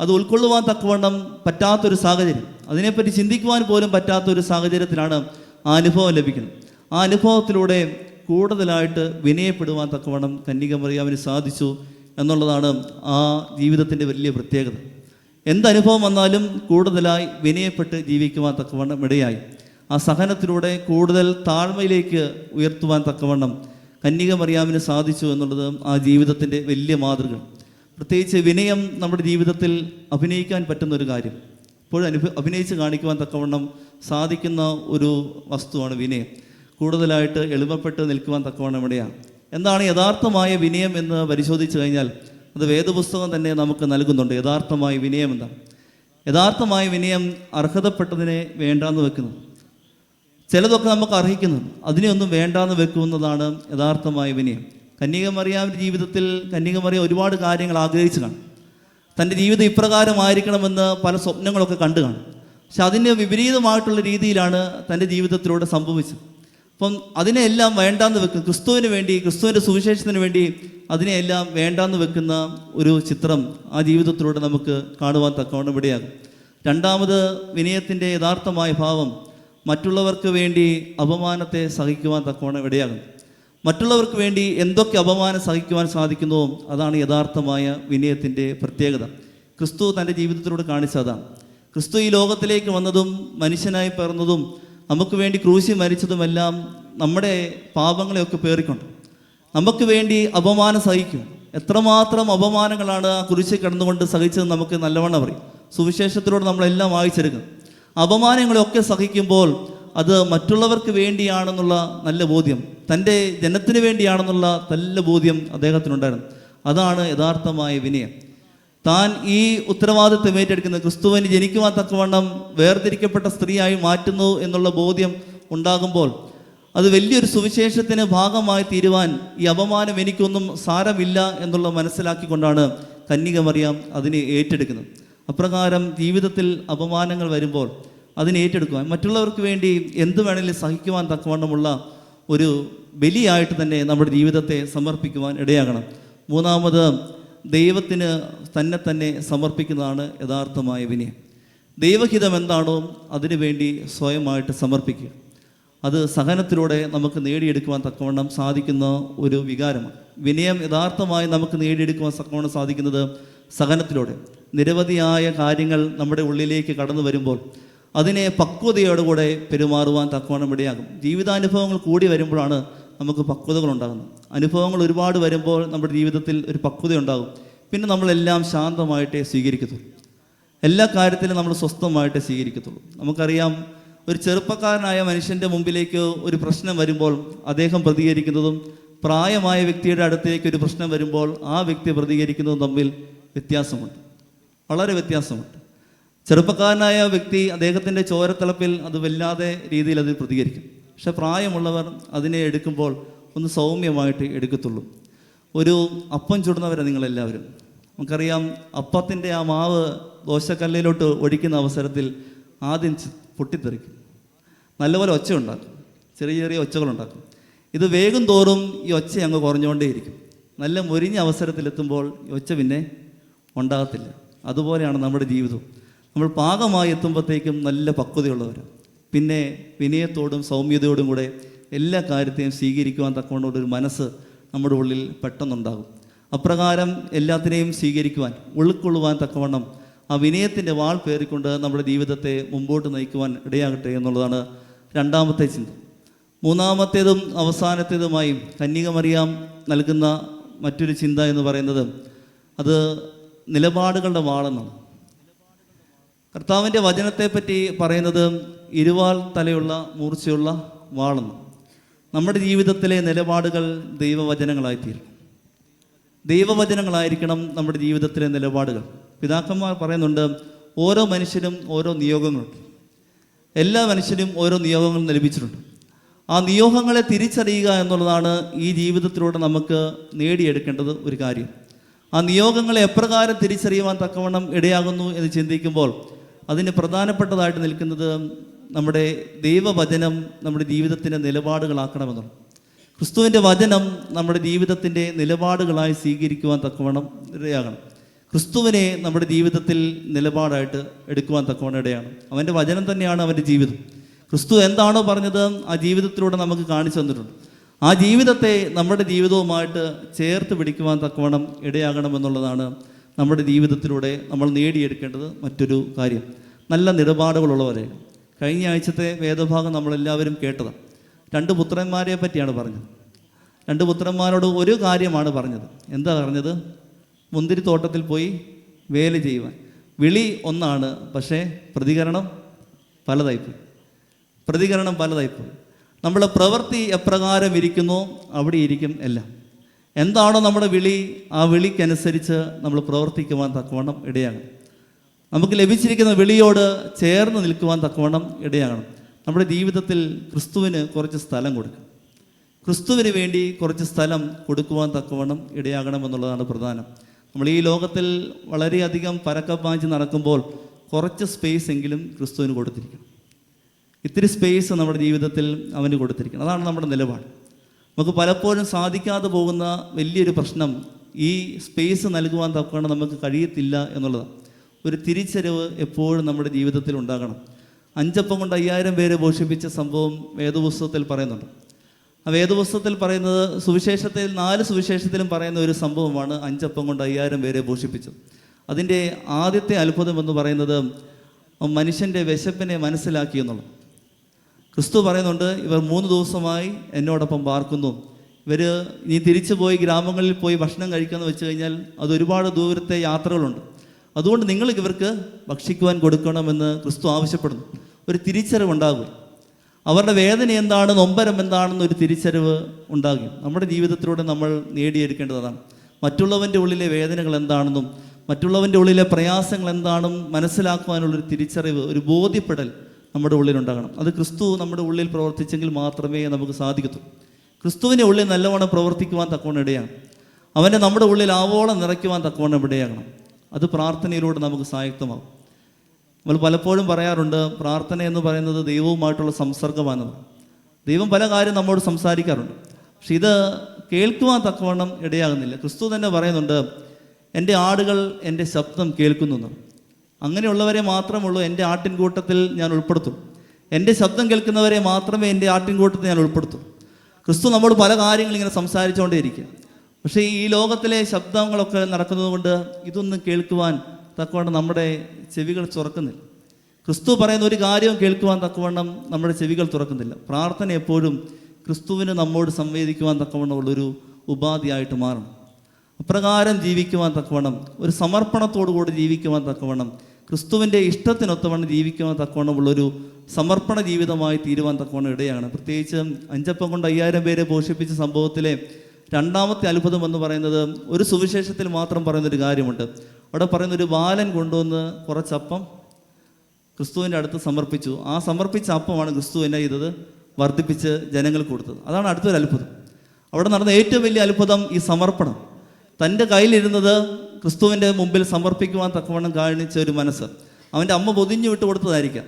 അത് ഉൾക്കൊള്ളുവാൻ തക്കവണ്ണം പറ്റാത്തൊരു സാഹചര്യം, അതിനെപ്പറ്റി ചിന്തിക്കുവാൻ പോലും പറ്റാത്തൊരു സാഹചര്യത്തിലാണ് ആ അനുഭവം ലഭിക്കുന്നത്. ആ അനുഭവത്തിലൂടെ കൂടുതലായിട്ട് വിനയപ്പെടുവാൻ തക്കവണ്ണം കന്യക മറിയാമിന് സാധിച്ചു എന്നുള്ളതാണ് ആ ജീവിതത്തിൻ്റെ വലിയ പ്രത്യേകത. എന്തനുഭവം വന്നാലും കൂടുതലായി വിനയപ്പെട്ട് ജീവിക്കുവാൻ തക്കവണ്ണം ഇടയായി. ആ സഹനത്തിലൂടെ കൂടുതൽ താഴ്മയിലേക്ക് ഉയർത്തുവാൻ തക്കവണ്ണം കന്യക മറിയാമിന് സാധിച്ചു എന്നുള്ളത് ആ ജീവിതത്തിൻ്റെ വലിയ മാതൃക. പ്രത്യേകിച്ച് വിനയം നമ്മുടെ ജീവിതത്തിൽ അഭിനയിക്കാൻ പറ്റുന്ന ഒരു കാര്യം, ഇപ്പോഴും അഭിനയിച്ച് കാണിക്കുവാൻ തക്കവണ്ണം സാധിക്കുന്ന ഒരു വസ്തുവാണ് വിനയം. കൂടുതലായിട്ട് എളിമപ്പെട്ട് നിൽക്കുവാൻ തക്കവണ്ണം ഇടയാണ്. എന്താണ് യഥാർത്ഥമായ വിനയം എന്ന് പരിശോധിച്ച് കഴിഞ്ഞാൽ അത് വേദപുസ്തകം തന്നെ നമുക്ക് നൽകുന്നുണ്ട്. യഥാർത്ഥമായ വിനയം എന്താണ്? യഥാർത്ഥമായ വിനയം അർഹതപ്പെട്ടതിനെ വേണ്ടാന്ന് വെക്കുന്നത്, ചിലതൊക്കെ നമുക്ക് അർഹിക്കുന്നു, അതിനെയൊന്നും വേണ്ടാന്ന് വെക്കുന്നതാണ് യഥാർത്ഥമായ വിനയം. കന്യക മറിയാമിൻ്റെ ജീവിതത്തിൽ കന്യക മറിയാം ഒരുപാട് കാര്യങ്ങൾ ആഗ്രഹിച്ചു കാണും. തൻ്റെ ജീവിതം ഇപ്രകാരമായിരിക്കണമെന്ന് പല സ്വപ്നങ്ങളൊക്കെ കണ്ടു കാണും. പക്ഷെ അതിന് വിപരീതമായിട്ടുള്ള രീതിയിലാണ് തൻ്റെ ജീവിതത്തിലൂടെ സംഭവിച്ചത്. അപ്പം അതിനെല്ലാം വേണ്ടാന്ന് വെക്കും, ക്രിസ്തുവിന് വേണ്ടി, ക്രിസ്തുവിൻ്റെ സുവിശേഷത്തിന് വേണ്ടി അതിനെയെല്ലാം വേണ്ടാന്ന് വെക്കുന്ന ഒരു ചിത്രം ആ ജീവിതത്തിലൂടെ നമുക്ക് കാണുവാൻ തക്കവണ്ണം ഇടയാകും. രണ്ടാമത്, വിനയത്തിൻ്റെ യഥാർത്ഥമായ ഭാവം മറ്റുള്ളവർക്ക് വേണ്ടി അപമാനത്തെ സഹിക്കുവാൻ തക്കവണ്ണം ഇടയാകും. മറ്റുള്ളവർക്ക് വേണ്ടി എന്തൊക്കെ അപമാനം സഹിക്കുവാൻ സാധിക്കുന്നുവോ അതാണ് യഥാർത്ഥമായ വിനയത്തിൻ്റെ പ്രത്യേകത. ക്രിസ്തു തൻ്റെ ജീവിതത്തിലൂടെ കാണിച്ചതാണ്. ക്രിസ്തു ഈ ലോകത്തിലേക്ക് വന്നതും മനുഷ്യനായി പിറന്നതും നമുക്ക് വേണ്ടി ക്രൂശി മരിച്ചതുമെല്ലാം നമ്മുടെ പാപങ്ങളെയൊക്കെ പേറിക്കൊണ്ട് നമുക്ക് വേണ്ടി അപമാനം സഹിക്കും. എത്രമാത്രം അപമാനങ്ങളാണ് ആ കുരിശിൽ കിടന്നുകൊണ്ട് സഹിച്ചത് നമുക്ക് നല്ലവണ്ണം പറയും. സുവിശേഷത്തിലൂടെ നമ്മളെല്ലാം വായിച്ചെടുക്കും. അപമാനങ്ങളെയൊക്കെ സഹിക്കുമ്പോൾ അത് മറ്റുള്ളവർക്ക് വേണ്ടിയാണെന്നുള്ള നല്ല ബോധ്യം, തൻ്റെ ജനത്തിന് വേണ്ടിയാണെന്നുള്ള നല്ല ബോധ്യം അദ്ദേഹത്തിനുണ്ടായിരുന്നു. അതാണ് യഥാർത്ഥമായ വിനയം. താൻ ഈ ഉത്തരവാദിത്വം ഏറ്റെടുക്കുന്ന ക്രിസ്തുവിന് ജനിക്കുവാൻ തക്കവണ്ണം വേർതിരിക്കപ്പെട്ട സ്ത്രീയായി മാറ്റുന്നു എന്നുള്ള ബോധ്യം ഉണ്ടാകുമ്പോൾ അത് വലിയൊരു സുവിശേഷത്തിന് ഭാഗമായി തീരുവാൻ ഈ അപമാനം എനിക്കൊന്നും സാരമില്ല എന്നുള്ള മനസ്സിലാക്കിക്കൊണ്ടാണ് കന്യക മറിയാം അതിനെ ഏറ്റെടുക്കുന്നത്. അപ്രകാരം ജീവിതത്തിൽ അപമാനങ്ങൾ വരുമ്പോൾ അതിനെ ഏറ്റെടുക്കുവാൻ, മറ്റുള്ളവർക്ക് വേണ്ടി എന്ത് വേണമെങ്കിലും സഹിക്കുവാൻ തക്കവണ്ണമുള്ള ഒരു ബലിയായിട്ട് തന്നെ നമ്മുടെ ജീവിതത്തെ സമർപ്പിക്കുവാൻ ഇടയാകണം. മൂന്നാമത്, ദൈവത്തിന് തന്നെ സമർപ്പിക്കുന്നതാണ് യഥാർത്ഥമായ വിനയം. ദൈവഹിതം എന്താണോ അതിനു വേണ്ടി സ്വയമായിട്ട് സമർപ്പിക്കുക. അത് സഹനത്തിലൂടെ നമുക്ക് നേടിയെടുക്കുവാൻ തക്കവണ്ണം സാധിക്കുന്ന ഒരു വികാരമാണ്. വിനയം യഥാർത്ഥമായി നമുക്ക് നേടിയെടുക്കുവാൻ തക്കവണ്ണം സാധിക്കുന്നത് സഹനത്തിലൂടെ. നിരവധിയായ കാര്യങ്ങൾ നമ്മുടെ ഉള്ളിലേക്ക് കടന്നു വരുമ്പോൾ അതിനെ പക്വതയോടുകൂടെ പെരുമാറുവാൻ തക്കവണ്ണം ഇടയാകും. ജീവിതാനുഭവങ്ങൾ കൂടി വരുമ്പോഴാണ് നമുക്ക് പക്വതകൾ ഉണ്ടാകുന്നത്. അനുഭവങ്ങൾ ഒരുപാട് വരുമ്പോൾ നമ്മുടെ ജീവിതത്തിൽ ഒരു പക്വത ഉണ്ടാകും. പിന്നെ നമ്മളെല്ലാം ശാന്തമായിട്ടേ സ്വീകരിക്കത്തുള്ളൂ. എല്ലാ കാര്യത്തിലും നമ്മൾ സ്വസ്ഥമായിട്ടേ സ്വീകരിക്കത്തുള്ളൂ. നമുക്കറിയാം, ഒരു ചെറുപ്പക്കാരനായ മനുഷ്യൻ്റെ മുമ്പിലേക്ക് ഒരു പ്രശ്നം വരുമ്പോൾ അദ്ദേഹം പ്രതികരിക്കുന്നതും പ്രായമായ വ്യക്തിയുടെ അടുത്തേക്ക് ഒരു പ്രശ്നം വരുമ്പോൾ ആ വ്യക്തി പ്രതികരിക്കുന്നതും തമ്മിൽ വ്യത്യാസമുണ്ട്, വളരെ വ്യത്യാസമുണ്ട്. ചെറുപ്പക്കാരനായ വ്യക്തി അദ്ദേഹത്തിൻ്റെ ചോരത്തിളപ്പിൽ അത് വല്ലാതെ രീതിയിൽ അതിൽ പ്രതികരിക്കും. പക്ഷെ പ്രായമുള്ളവർ അതിനെ എടുക്കുമ്പോൾ ഒന്ന് സൗമ്യമായിട്ട് എടുക്കത്തുള്ളൂ. ഒരു അപ്പം ചുടുന്നവരെ നിങ്ങളെല്ലാവരും നമുക്കറിയാം, അപ്പത്തിൻ്റെ ആ മാവ് ദോശക്കല്ലിലോട്ട് ഒഴിക്കുന്ന അവസരത്തിൽ ആദ്യം പൊട്ടിത്തെറിക്കും, നല്ലപോലെ ഒച്ച ഉണ്ടാക്കും, ചെറിയ ചെറിയ ഒച്ചകളുണ്ടാക്കും. ഇത് വേഗം തോറും ഈ ഒച്ച അങ്ങ് കുറഞ്ഞുകൊണ്ടേയിരിക്കും. നല്ല മൊരിഞ്ഞ അവസരത്തിലെത്തുമ്പോൾ ഈ ഒച്ച പിന്നെ ഉണ്ടാകത്തില്ല. അതുപോലെയാണ് നമ്മുടെ ജീവിതം. നമ്മൾ പാകമായി എത്തുമ്പോഴത്തേക്കും നല്ല പക്വതയുള്ളവർ, പിന്നെ വിനയത്തോടും സൗമ്യതയോടും കൂടെ എല്ലാ കാര്യത്തെയും സ്വീകരിക്കുവാൻ തക്കവണ്ണ ഒരു മനസ്സ് നമ്മുടെ ഉള്ളിൽ പെട്ടെന്നുണ്ടാകും. അപ്രകാരം എല്ലാത്തിനെയും സ്വീകരിക്കുവാൻ, ഉൾക്കൊള്ളുവാൻ തക്കവണ്ണം ആ വിനയത്തിൻ്റെ വാൾ പേറിക്കൊണ്ട് നമ്മുടെ ജീവിതത്തെ മുമ്പോട്ട് നയിക്കുവാൻ ഇടയാകട്ടെ എന്നുള്ളതാണ് രണ്ടാമത്തെ ചിന്ത. മൂന്നാമത്തേതും അവസാനത്തേതുമായി കന്യകമറിയാം നൽകുന്ന മറ്റൊരു ചിന്ത എന്ന് പറയുന്നത് അത് നിലപാടുകളുടെ വാളെന്നാണ്. കർത്താവിൻ്റെ വചനത്തെപ്പറ്റി പറയുന്നത് ഇരുവാൾ തലയുള്ള മൂർച്ചയുള്ള വാളെന്ന്. നമ്മുടെ ജീവിതത്തിലെ നിലപാടുകൾ ദൈവവചനങ്ങളായിത്തീരും. ദൈവവചനങ്ങളായിരിക്കണം നമ്മുടെ ജീവിതത്തിലെ നിലപാടുകൾ. പിതാക്കന്മാർ പറയുന്നുണ്ട്, ഓരോ മനുഷ്യനും ഓരോ നിയോഗങ്ങളുണ്ട്. എല്ലാ മനുഷ്യനും ഓരോ നിയോഗങ്ങൾ ലഭിച്ചിട്ടുണ്ട്. ആ നിയോഗങ്ങളെ തിരിച്ചറിയുക എന്നുള്ളതാണ് ഈ ജീവിതത്തിലൂടെ നമുക്ക് നേടിയെടുക്കേണ്ടത് ഒരു കാര്യം. ആ നിയോഗങ്ങളെ എപ്രകാരം തിരിച്ചറിയുവാൻ തക്കവണ്ണം ഇടയാകുന്നു എന്ന് ചിന്തിക്കുമ്പോൾ അതിന് പ്രധാനപ്പെട്ടതായിട്ട് നിൽക്കുന്നത് നമ്മുടെ ദൈവവചനം നമ്മുടെ ജീവിതത്തിൻ്റെ നിലപാടുകളാക്കണമെന്നുള്ളത്. ക്രിസ്തുവിൻ്റെ വചനം നമ്മുടെ ജീവിതത്തിൻ്റെ നിലപാടുകളായി സ്വീകരിക്കുവാൻ തക്കവണ്ണം ഇടയാകണം. ക്രിസ്തുവിനെ നമ്മുടെ ജീവിതത്തിൽ നിലപാടായിട്ട് എടുക്കുവാൻ തക്കവണ്ണം ഇടയാണ്. അവൻ്റെ വചനം തന്നെയാണ് അവൻ്റെ ജീവിതം. ക്രിസ്തു എന്താണോ പറഞ്ഞത് ആ ജീവിതത്തിലൂടെ നമുക്ക് കാണിച്ചു തന്നിട്ടുണ്ട്. ആ ജീവിതത്തെ നമ്മുടെ ജീവിതവുമായിട്ട് ചേർത്ത് പിടിക്കുവാൻ തക്കവണ്ണം ഇടയാകണമെന്നുള്ളതാണ് നമ്മുടെ ജീവിതത്തിലൂടെ നമ്മൾ നേടിയെടുക്കേണ്ടത് മറ്റൊരു കാര്യം. നല്ല നിലപാടുകളുള്ളവരെ. കഴിഞ്ഞ ആഴ്ചത്തെ വേദഭാഗം നമ്മളെല്ലാവരും കേട്ടതാണ്. 2 പുത്രന്മാരെ പറ്റിയാണ് പറഞ്ഞത്. 2 പുത്രന്മാരോട് ഒരു കാര്യമാണ് പറഞ്ഞത്. എന്താ പറഞ്ഞത്? മുന്തിരിത്തോട്ടത്തിൽ പോയി വേല ചെയ്യുവാൻ. വിളി ഒന്നാണ്, പക്ഷേ പ്രതികരണം പലതായിപ്പോയി. നമ്മളെ പ്രവൃത്തി എപ്രകാരം ഇരിക്കുന്നോ അവിടെ ഇരിക്കും എല്ലാം. എന്താണോ നമ്മുടെ വിളി, ആ വിളിക്കനുസരിച്ച് നമ്മൾ പ്രവർത്തിക്കുവാൻ തക്കവണ്ണം ഇടയാകണം. നമുക്ക് ലഭിച്ചിരിക്കുന്ന വിളിയോട് ചേർന്ന് നിൽക്കുവാൻ തക്കവണ്ണം ഇടയാകണം. നമ്മുടെ ജീവിതത്തിൽ ക്രിസ്തുവിന് കുറച്ച് സ്ഥലം കൊടുക്കും. ക്രിസ്തുവിന് വേണ്ടി കുറച്ച് സ്ഥലം കൊടുക്കുവാൻ തക്കവണ്ണം ഇടയാകണമെന്നുള്ളതാണ് പ്രധാനം. നമ്മൾ ഈ ലോകത്തിൽ വളരെയധികം പരക്കപ്പാഞ്ച് നടക്കുമ്പോൾ കുറച്ച് സ്പേസ് എങ്കിലും ക്രിസ്തുവിന് കൊടുത്തിരിക്കണം. ഇത്തിരി സ്പേസ് നമ്മുടെ ജീവിതത്തിൽ അവന് കൊടുത്തിരിക്കണം. അതാണ് നമ്മുടെ നിലപാട്. നമുക്ക് പലപ്പോഴും സാധിക്കാതെ പോകുന്ന വലിയൊരു പ്രശ്നം ഈ സ്പേസ് നൽകുവാൻ തക്കവണ്ണം നമുക്ക് കഴിയത്തില്ല എന്നുള്ളതാണ്. ഒരു തിരിച്ചറിവ് എപ്പോഴും നമ്മുടെ ജീവിതത്തിൽ ഉണ്ടാകണം. 5 അപ്പം കൊണ്ട് 5000 പേരെ പോഷിപ്പിച്ച സംഭവം വേദപുസ്തകത്തിൽ പറയുന്നുണ്ട്. ആ വേദപുസ്തകത്തിൽ പറയുന്നത് സുവിശേഷത്തിൽ 4 സുവിശേഷത്തിലും പറയുന്ന ഒരു സംഭവമാണ് 5 അപ്പം കൊണ്ട് 5000 പേരെ പോഷിപ്പിച്ചത്. അതിൻ്റെ ആദ്യത്തെ അത്ഭുതം എന്ന് പറയുന്നത് മനുഷ്യൻ്റെ വിശപ്പിനെ മനസ്സിലാക്കി എന്നുള്ളത്. ക്രിസ്തു പറയുന്നുണ്ട്, ഇവർ 3 ദിവസമായി എന്നോടൊപ്പം പാർക്കുന്നു. ഇവർ ഇനി തിരിച്ചു പോയി ഗ്രാമങ്ങളിൽ പോയി ഭക്ഷണം കഴിക്കാമെന്ന് വെച്ച് കഴിഞ്ഞാൽ അത് ഒരുപാട് ദൂരത്തെ യാത്രകളുണ്ട്. അതുകൊണ്ട് നിങ്ങൾ ഇവർക്ക് ഭക്ഷിക്കുവാൻ കൊടുക്കണമെന്ന് ക്രിസ്തു ആവശ്യപ്പെടുന്നു. ഒരു തിരിച്ചറിവുണ്ടാകും. അവരുടെ വേദന എന്താണ്, നൊമ്പരം എന്താണെന്ന് ഒരു തിരിച്ചറിവ് ഉണ്ടാകും. നമ്മുടെ ജീവിതത്തിലൂടെ നമ്മൾ നേടിയെടുക്കേണ്ടതാണ്. മറ്റുള്ളവൻ്റെ ഉള്ളിലെ വേദനകൾ എന്താണെന്നും മറ്റുള്ളവൻ്റെ ഉള്ളിലെ പ്രയാസങ്ങൾ എന്താണെന്നും മനസ്സിലാക്കുവാനുള്ളൊരു തിരിച്ചറിവ്, ഒരു ബോധ്യപ്പെടൽ നമ്മുടെ ഉള്ളിലുണ്ടാകണം. അത് ക്രിസ്തു നമ്മുടെ ഉള്ളിൽ പ്രവർത്തിച്ചെങ്കിൽ മാത്രമേ നമുക്ക് സാധിക്കത്തുള്ളൂ. ക്രിസ്തുവിൻ്റെ ഉള്ളിൽ നല്ലവണ്ണം പ്രവർത്തിക്കുവാൻ തക്കവണ്ണം ഇടയാണ്. അവനെ നമ്മുടെ ഉള്ളിൽ ആവോളം നിറയ്ക്കുവാൻ തക്കവണ്ണം ഇടയാകണം. അത് പ്രാർത്ഥനയിലൂടെ നമുക്ക് സായക്തമാകും. നമ്മൾ പലപ്പോഴും പറയാറുണ്ട്, പ്രാർത്ഥന എന്ന് പറയുന്നത് ദൈവവുമായിട്ടുള്ള സംസർഗമാണ്. ദൈവം പല കാര്യം നമ്മോട് സംസാരിക്കാറുണ്ട്, പക്ഷെ ഇത് കേൾക്കുവാൻ തക്കവണ്ണം ഇടയാകുന്നില്ല. ക്രിസ്തു തന്നെ പറയുന്നുണ്ട്, എൻ്റെ ആടുകൾ എൻ്റെ ശബ്ദം കേൾക്കുന്നു. അങ്ങനെയുള്ളവരെ മാത്രമുള്ളൂ എൻ്റെ ആട്ടിൻകൂട്ടത്തിൽ ഞാൻ ഉൾപ്പെടുത്തും. എൻ്റെ ശബ്ദം കേൾക്കുന്നവരെ മാത്രമേ എൻ്റെ ആട്ടിൻകൂട്ടത്തിൽ ഞാൻ ഉൾപ്പെടുത്തും. ക്രിസ്തു നമ്മോട് പല കാര്യങ്ങൾ ഇങ്ങനെ സംസാരിച്ചുകൊണ്ടേയിരിക്കും. പക്ഷേ ഈ ലോകത്തിലെ ശബ്ദങ്ങളൊക്കെ നടക്കുന്നത് കൊണ്ട് ഇതൊന്നും കേൾക്കുവാൻ തക്കവണ്ണം നമ്മുടെ ചെവികൾ തുറക്കുന്നില്ല. ക്രിസ്തു പറയുന്ന ഒരു കാര്യവും കേൾക്കുവാൻ തക്കവണ്ണം നമ്മുടെ ചെവികൾ തുറക്കുന്നില്ല. പ്രാർത്ഥന എപ്പോഴും ക്രിസ്തുവിന് നമ്മോട് സംവേദിക്കുവാൻ തക്കവണ്ണം ഉള്ളൊരു ഉപാധിയായിട്ട് മാറണം. അപ്രകാരം ജീവിക്കുവാൻ തക്കവണ്ണം, ഒരു സമർപ്പണത്തോടു കൂടി ജീവിക്കുവാൻ തക്കവണ്ണം ക്രിസ്തുവിൻ്റെ ഇഷ്ടത്തിനൊത്തവണ്ണം ജീവിക്കുവാൻ തക്കവണ്ണമുള്ളൊരു സമർപ്പണ ജീവിതമായി തീരുവാൻ തക്കവണ്ണം ഇടയാണ്. പ്രത്യേകിച്ച് 5 അപ്പം കൊണ്ട് 5000 പേരെ പോഷിപ്പിച്ച സംഭവത്തിലെ രണ്ടാമത്തെ അത്ഭുതം എന്ന് പറയുന്നത് ഒരു സുവിശേഷത്തിൽ മാത്രം പറയുന്നൊരു കാര്യമുണ്ട്. അവിടെ പറയുന്നൊരു ബാലൻ കൊണ്ടുവന്ന് കുറച്ചപ്പം ക്രിസ്തുവിൻ്റെ അടുത്ത് സമർപ്പിച്ചു. ആ സമർപ്പിച്ച അപ്പമാണ് ക്രിസ്തു എന്നെ ചെയ്തത്, വർദ്ധിപ്പിച്ച് ജനങ്ങൾക്ക് കൊടുത്തത്. അതാണ് അടുത്തൊരു അത്ഭുതം. അവിടെ നടന്ന ഏറ്റവും വലിയ അത്ഭുതം ഈ സമർപ്പണം. തൻ്റെ കയ്യിലിരുന്നത് ക്രിസ്തുവിൻ്റെ മുമ്പിൽ സമർപ്പിക്കുവാൻ തക്കവണ്ണം കാണിച്ച ഒരു മനസ്സ്. അവൻ്റെ അമ്മ പൊതിഞ്ഞു വിട്ട് കൊടുത്തതായിരിക്കാം.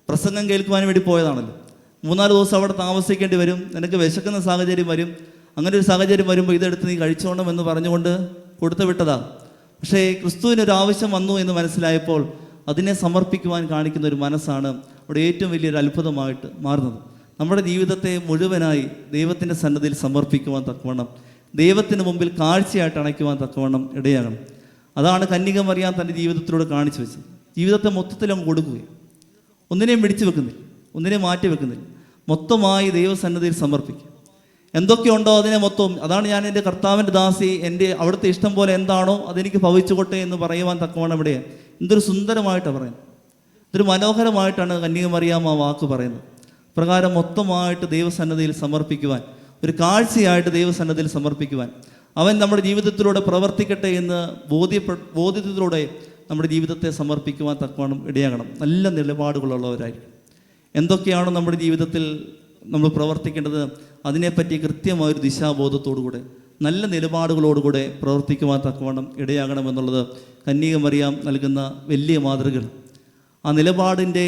പ്രസംഗം കേൾക്കുവാൻ വേണ്ടി പോയതാണല്ലോ. 3-4 ദിവസം അവിടെ താമസിക്കേണ്ടി വരും, നിനക്ക് വിശക്കുന്ന സാഹചര്യം വരും. അങ്ങനെ ഒരു സാഹചര്യം വരുമ്പോൾ ഇതെടുത്ത് നീ കഴിച്ചോണം എന്ന് പറഞ്ഞുകൊണ്ട് കൊടുത്തു വിട്ടതാണ്. പക്ഷേ ക്രിസ്തുവിനൊരു ആവശ്യം വന്നു എന്ന് മനസ്സിലായപ്പോൾ അതിനെ സമർപ്പിക്കുവാൻ കാണിക്കുന്ന ഒരു മനസ്സാണ് അവിടെ ഏറ്റവും വലിയൊരു അത്ഭുതമായിട്ട് മാറുന്നത്. നമ്മുടെ ജീവിതത്തെ മുഴുവനായി ദൈവത്തിൻ്റെ സന്നദ്ധിയിൽ സമർപ്പിക്കുവാൻ തക്കവണ്ണം, ദൈവത്തിന് മുമ്പിൽ കാഴ്ചയായിട്ട് അണയ്ക്കുവാൻ തക്കവണ്ണം ഇടയാകണം. അതാണ് കന്യക മറിയാം തൻ്റെ ജീവിതത്തിലൂടെ കാണിച്ചു വെച്ചത്. ജീവിതത്തെ മൊത്തത്തിൽ അങ്ങ് കൊടുക്കുകയും ഒന്നിനെയും പിടിച്ചു വെക്കുന്നില്ല, ഒന്നിനെയും മാറ്റി വെക്കുന്നില്ല, മൊത്തമായി ദൈവസന്നദ്ധിയിൽ സമർപ്പിക്കും. എന്തൊക്കെയുണ്ടോ അതിനെ മൊത്തം, അതാണ് ഞാൻ എൻ്റെ കർത്താവിൻ്റെ ദാസി, എൻ്റെ അവിടുത്തെ ഇഷ്ടം പോലെ എന്താണോ അതെനിക്ക് ഭവിച്ചുകൊട്ടെ എന്ന് പറയുവാൻ തക്കവണ്ണം ഇവിടെ എന്തൊരു സുന്ദരമായിട്ടാണ് പറയുന്നത്, ഇതൊരു മനോഹരമായിട്ടാണ് കന്യക മറിയാം ആ വാക്ക് പറയുന്നത്. പ്രകാരം മൊത്തമായിട്ട് ദൈവസന്നദ്ധിയിൽ സമർപ്പിക്കുവാൻ, ഒരു കാഴ്ചയായിട്ട് ദൈവസന്നദ്ധിയിൽ സമർപ്പിക്കുവാൻ, അവൻ നമ്മുടെ ജീവിതത്തിലൂടെ പ്രവർത്തിക്കട്ടെ എന്ന് ബോധ്യത്തിലൂടെ നമ്മുടെ ജീവിതത്തെ സമർപ്പിക്കുവാൻ തക്കവണ്ണം ഇടയാകണം. നല്ല നിലപാടുകളുള്ളവരായിരിക്കും. എന്തൊക്കെയാണോ നമ്മുടെ ജീവിതത്തിൽ നമ്മൾ പ്രവർത്തിക്കേണ്ടത് അതിനെപ്പറ്റി കൃത്യമായൊരു ദിശാബോധത്തോടുകൂടെ നല്ല നിലപാടുകളോടുകൂടെ പ്രവർത്തിക്കുവാൻ തക്കവണ്ണം ഇടയാകണമെന്നുള്ളത് കന്യക മറിയാം നൽകുന്ന വലിയ മാതൃകകൾ. ആ നിലപാടിൻ്റെ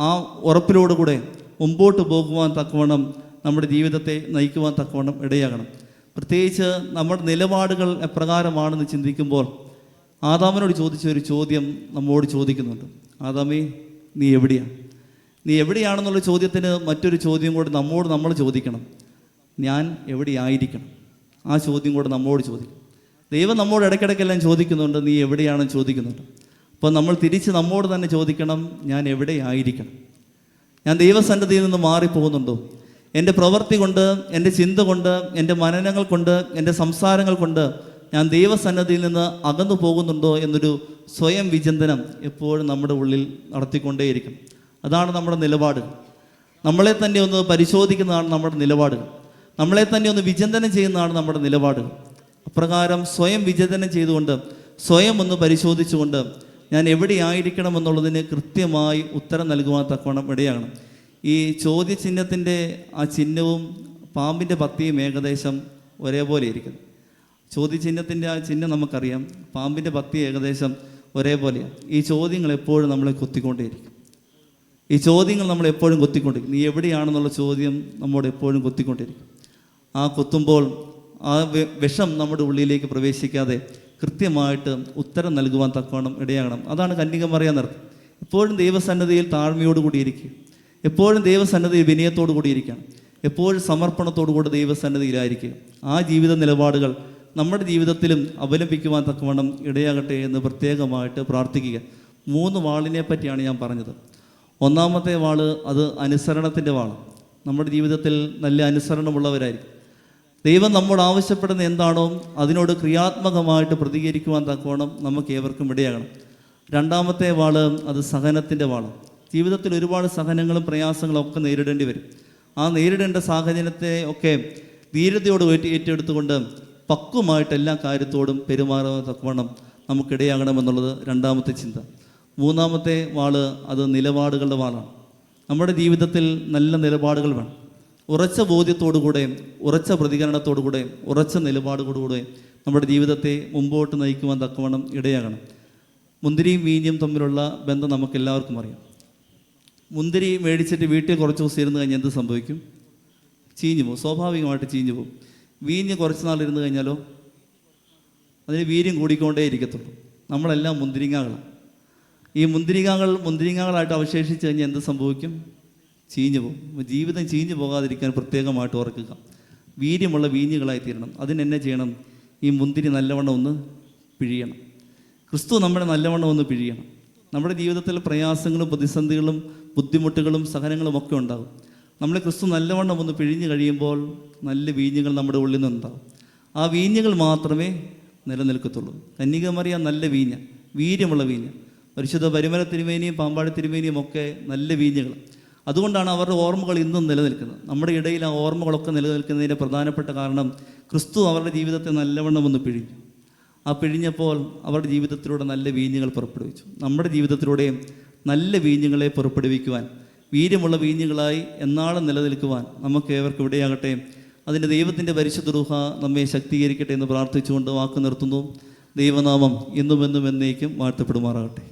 ആ ഉറപ്പിലോടുകൂടെ മുമ്പോട്ട് പോകുവാൻ തക്കവണ്ണം നമ്മുടെ ജീവിതത്തെ നയിക്കുവാൻ തക്കവണ്ണം ഇടയാകണം. പ്രത്യേകിച്ച് നമ്മുടെ നിലപാടുകൾ എപ്രകാരമാണെന്ന് ചിന്തിക്കുമ്പോൾ ആദാമിനോട് ചോദിച്ച ഒരു ചോദ്യം നമ്മോട് ചോദിക്കുന്നുണ്ട്. ആദാമേ, നീ എവിടെയാണ്? നീ എവിടെയാണെന്നുള്ള ചോദ്യത്തിന് മറ്റൊരു ചോദ്യം കൂടെ നമ്മൾ ചോദിക്കണം. ഞാൻ എവിടെയായിരിക്കണം? ആ ചോദ്യം കൂടെ നമ്മോട് ചോദിക്കും. ദൈവം നമ്മോട് ഇടയ്ക്കിടയ്ക്കെല്ലാം ചോദിക്കുന്നുണ്ട്, നീ എവിടെയാണെന്ന് ചോദിക്കുന്നുണ്ട്. അപ്പോൾ നമ്മൾ തിരിച്ച് നമ്മോട് തന്നെ ചോദിക്കണം, ഞാൻ എവിടെയായിരിക്കണം? ഞാൻ ദൈവസന്നിധിയിൽ നിന്ന് മാറിപ്പോകുന്നുണ്ടോ? എൻ്റെ പ്രവൃത്തി കൊണ്ട്, എൻ്റെ ചിന്ത കൊണ്ട്, എൻ്റെ മനനങ്ങൾ കൊണ്ട്, എൻ്റെ സംസാരങ്ങൾ കൊണ്ട് ഞാൻ ദൈവസന്നിധിയിൽ നിന്ന് അകന്നു പോകുന്നുണ്ടോ എന്നൊരു സ്വയം വിചിന്തനം എപ്പോഴും നമ്മുടെ ഉള്ളിൽ നടത്തിക്കൊണ്ടേയിരിക്കും. അതാണ് നമ്മുടെ നിലപാടുകൾ. നമ്മളെ തന്നെ ഒന്ന് പരിശോധിക്കുന്നതാണ് നമ്മുടെ നിലപാടുകൾ. നമ്മളെ തന്നെ ഒന്ന് വിചിന്തനം ചെയ്യുന്നതാണ് നമ്മുടെ നിലപാടുകൾ. അപ്രകാരം സ്വയം വിചിന്തനം ചെയ്തുകൊണ്ട്, സ്വയം ഒന്ന് പരിശോധിച്ചുകൊണ്ട് ഞാൻ എവിടെയായിരിക്കണം എന്നുള്ളതിന് കൃത്യമായി ഉത്തരം നൽകുവാൻ തക്കവണ്ണം ഇടയാകണം. ഈ ചോദ്യചിഹ്നത്തിൻ്റെ ആ ചിഹ്നവും പാമ്പിൻ്റെ പത്തിയും ഏകദേശം ഒരേപോലെ ഇരിക്കുന്നു. ചോദ്യചിഹ്നത്തിൻ്റെ ആ ചിഹ്നം നമുക്കറിയാം, പാമ്പിൻ്റെ പത്തി ഏകദേശം ഒരേപോലെയാണ്. ഈ ചോദ്യങ്ങൾ എപ്പോഴും നമ്മളെ കൊത്തിക്കൊണ്ടേയിരിക്കും. ഈ ചോദ്യങ്ങൾ നമ്മളെപ്പോഴും കൊത്തിക്കൊണ്ടിരിക്കും. നീ എവിടെയാണെന്നുള്ള ചോദ്യം നമ്മോട് എപ്പോഴും കൊത്തിക്കൊണ്ടിരിക്കും. ആ കൊത്തുമ്പോൾ ആ വിഷം നമ്മുടെ ഉള്ളിലേക്ക് പ്രവേശിക്കാതെ കൃത്യമായിട്ട് ഉത്തരം നൽകുവാൻ തക്കവണ്ണം ഇടയാകണം. അതാണ് കന്യക മറിയാം നടത്തും. എപ്പോഴും ദൈവസന്നിധിയിൽ താഴ്മയോടുകൂടി ഇരിക്കുക, എപ്പോഴും ദൈവസന്നിധിയിൽ വിനയത്തോടു കൂടി ഇരിക്കണം, എപ്പോഴും സമർപ്പണത്തോടുകൂടി ദൈവസന്നിധിയിലായിരിക്കുക. ആ ജീവിത നിലപാടുകൾ നമ്മുടെ ജീവിതത്തിലും അവലംബിക്കുവാൻ തക്കവണ്ണം ഇടയാകട്ടെ എന്ന് പ്രത്യേകമായിട്ട് പ്രാർത്ഥിക്കുക. 3 വാളിനെ പറ്റിയാണ് ഞാൻ പറഞ്ഞത്. ഒന്നാമത്തെ വാള് അത് അനുസരണത്തിൻ്റെ വാളാണ്. നമ്മുടെ ജീവിതത്തിൽ നല്ല അനുസരണമുള്ളവരായിരിക്കും. ദൈവം നമ്മോട് ആവശ്യപ്പെടുന്ന എന്താണോ അതിനോട് ക്രിയാത്മകമായിട്ട് പ്രതികരിക്കുവാൻ തക്കവണ്ണം നമുക്ക് ഏവർക്കും ഇടയാകണം. രണ്ടാമത്തെ വാള് അത് സഹനത്തിൻ്റെ വാളാണ്. ജീവിതത്തിൽ ഒരുപാട് സഹനങ്ങളും പ്രയാസങ്ങളും ഒക്കെ നേരിടേണ്ടി വരും. ആ നേരിടേണ്ട സാഹചര്യത്തെ ഒക്കെ ധീരതയോട് ഏറ്റെടുത്തുകൊണ്ട് പക്വമായിട്ട് എല്ലാ കാര്യത്തോടും പെരുമാറാൻ തക്കവണ്ണം നമുക്കിടയാകണമെന്നുള്ളത് രണ്ടാമത്തെ ചിന്ത. മൂന്നാമത്തെ വാള് അത് നിലപാടുകളുടെ വാളാണ്. നമ്മുടെ ജീവിതത്തിൽ നല്ല നിലപാടുകൾ വേണം. ഉറച്ച ബോധ്യത്തോടുകൂടെ, ഉറച്ച പ്രതികരണത്തോടുകൂടെ, ഉറച്ച നിലപാടുകളോടുകൂടെ നമ്മുടെ ജീവിതത്തെ മുമ്പോട്ട് നയിക്കുവാൻ തക്കവണ്ണം ഇടയാകണം. മുന്തിരിയും വീഞ്ഞും തമ്മിലുള്ള ബന്ധം നമുക്കെല്ലാവർക്കും അറിയാം. മുന്തിരി മേടിച്ചിട്ട് വീട്ടിൽ കുറച്ച് ദിവസം ഇരുന്ന് കഴിഞ്ഞാൽ എന്ത് സംഭവിക്കും? ചീഞ്ഞു പോകും, സ്വാഭാവികമായിട്ട് ചീഞ്ഞു പോകും. വീഞ്ഞ് കുറച്ച് നാൾ ഇരുന്ന് കഴിഞ്ഞാലോ അതിന് വീര്യം കൂടിക്കൊണ്ടേ ഇരിക്കത്തുള്ളൂ. നമ്മളെല്ലാം മുന്തിരിങ്ങകളാണ്. ഈ മുന്തിരിങ്ങകളായിട്ട് അവശേഷിച്ച് കഴിഞ്ഞാൽ എന്ത് സംഭവിക്കും? ചീഞ്ഞു പോകും. ജീവിതം ചീഞ്ഞു പോകാതിരിക്കാൻ പ്രത്യേകമായിട്ട് ഓർക്കുക. വീര്യമുള്ള വീഞ്ഞുകളായി തീരണം. അതിനെന്നെ ചെയ്യണം? ഈ മുന്തിരി നല്ലവണ്ണം ഒന്ന് പിഴിയണം. ക്രിസ്തു നമ്മളെ നല്ലവണ്ണം ഒന്ന് പിഴിയണം. നമ്മുടെ ജീവിതത്തിൽ പ്രയാസങ്ങളും പ്രതിസന്ധികളും ബുദ്ധിമുട്ടുകളും സഹനങ്ങളും ഒക്കെ ഉണ്ടാകും. നമ്മളെ ക്രിസ്തു നല്ലവണ്ണം ഒന്ന് പിഴിഞ്ഞു കഴിയുമ്പോൾ നല്ല വീഞ്ഞുകൾ നമ്മുടെ ഉള്ളിൽ നിന്നുണ്ടാകും. ആ വീഞ്ഞുകൾ മാത്രമേ നിലനിൽക്കത്തുള്ളൂ. കന്യക മറിയാം നല്ല വീഞ്ഞ, വീര്യമുള്ള വീഞ്ഞ. പരിശുദ്ധ പരിമല തിരുമേനിയും പാമ്പാടി തിരുമേനിയും ഒക്കെ നല്ല വീഞ്ഞുകൾ. അതുകൊണ്ടാണ് അവരുടെ ഓർമ്മകൾ ഇന്നും നിലനിൽക്കുന്നത്. നമ്മുടെ ഇടയിൽ ആ ഓർമ്മകളൊക്കെ നിലനിൽക്കുന്നതിൻ്റെ പ്രധാനപ്പെട്ട കാരണം ക്രിസ്തു അവരുടെ ജീവിതത്തെ നല്ലവണ്ണം ഒന്ന് പിഴിഞ്ഞു. ആ പിഴിഞ്ഞപ്പോൾ അവരുടെ ജീവിതത്തിലൂടെ നല്ല വീഞ്ഞുകൾ പുറപ്പെടുവിച്ചു. നമ്മുടെ ജീവിതത്തിലൂടെയും നല്ല വീഞ്ഞുങ്ങളെ പുറപ്പെടുവിക്കുവാൻ, വീര്യമുള്ള വീഞ്ഞുകളായി എന്നാളും നിലനിൽക്കുവാൻ നമുക്ക് ഏവർക്കും ഇടയാകട്ടെ. അതിൻ്റെ ദൈവത്തിൻ്റെ പരിശുദ്ധ റൂഹ നമ്മെ ശക്തീകരിക്കട്ടെ എന്ന് പ്രാർത്ഥിച്ചുകൊണ്ട് വാക്ക് നിർത്തുന്നു. ദൈവനാമം ഇന്നും എന്നും എന്നേക്കും വാഴ്ത്തപ്പെടുമാറാകട്ടെ.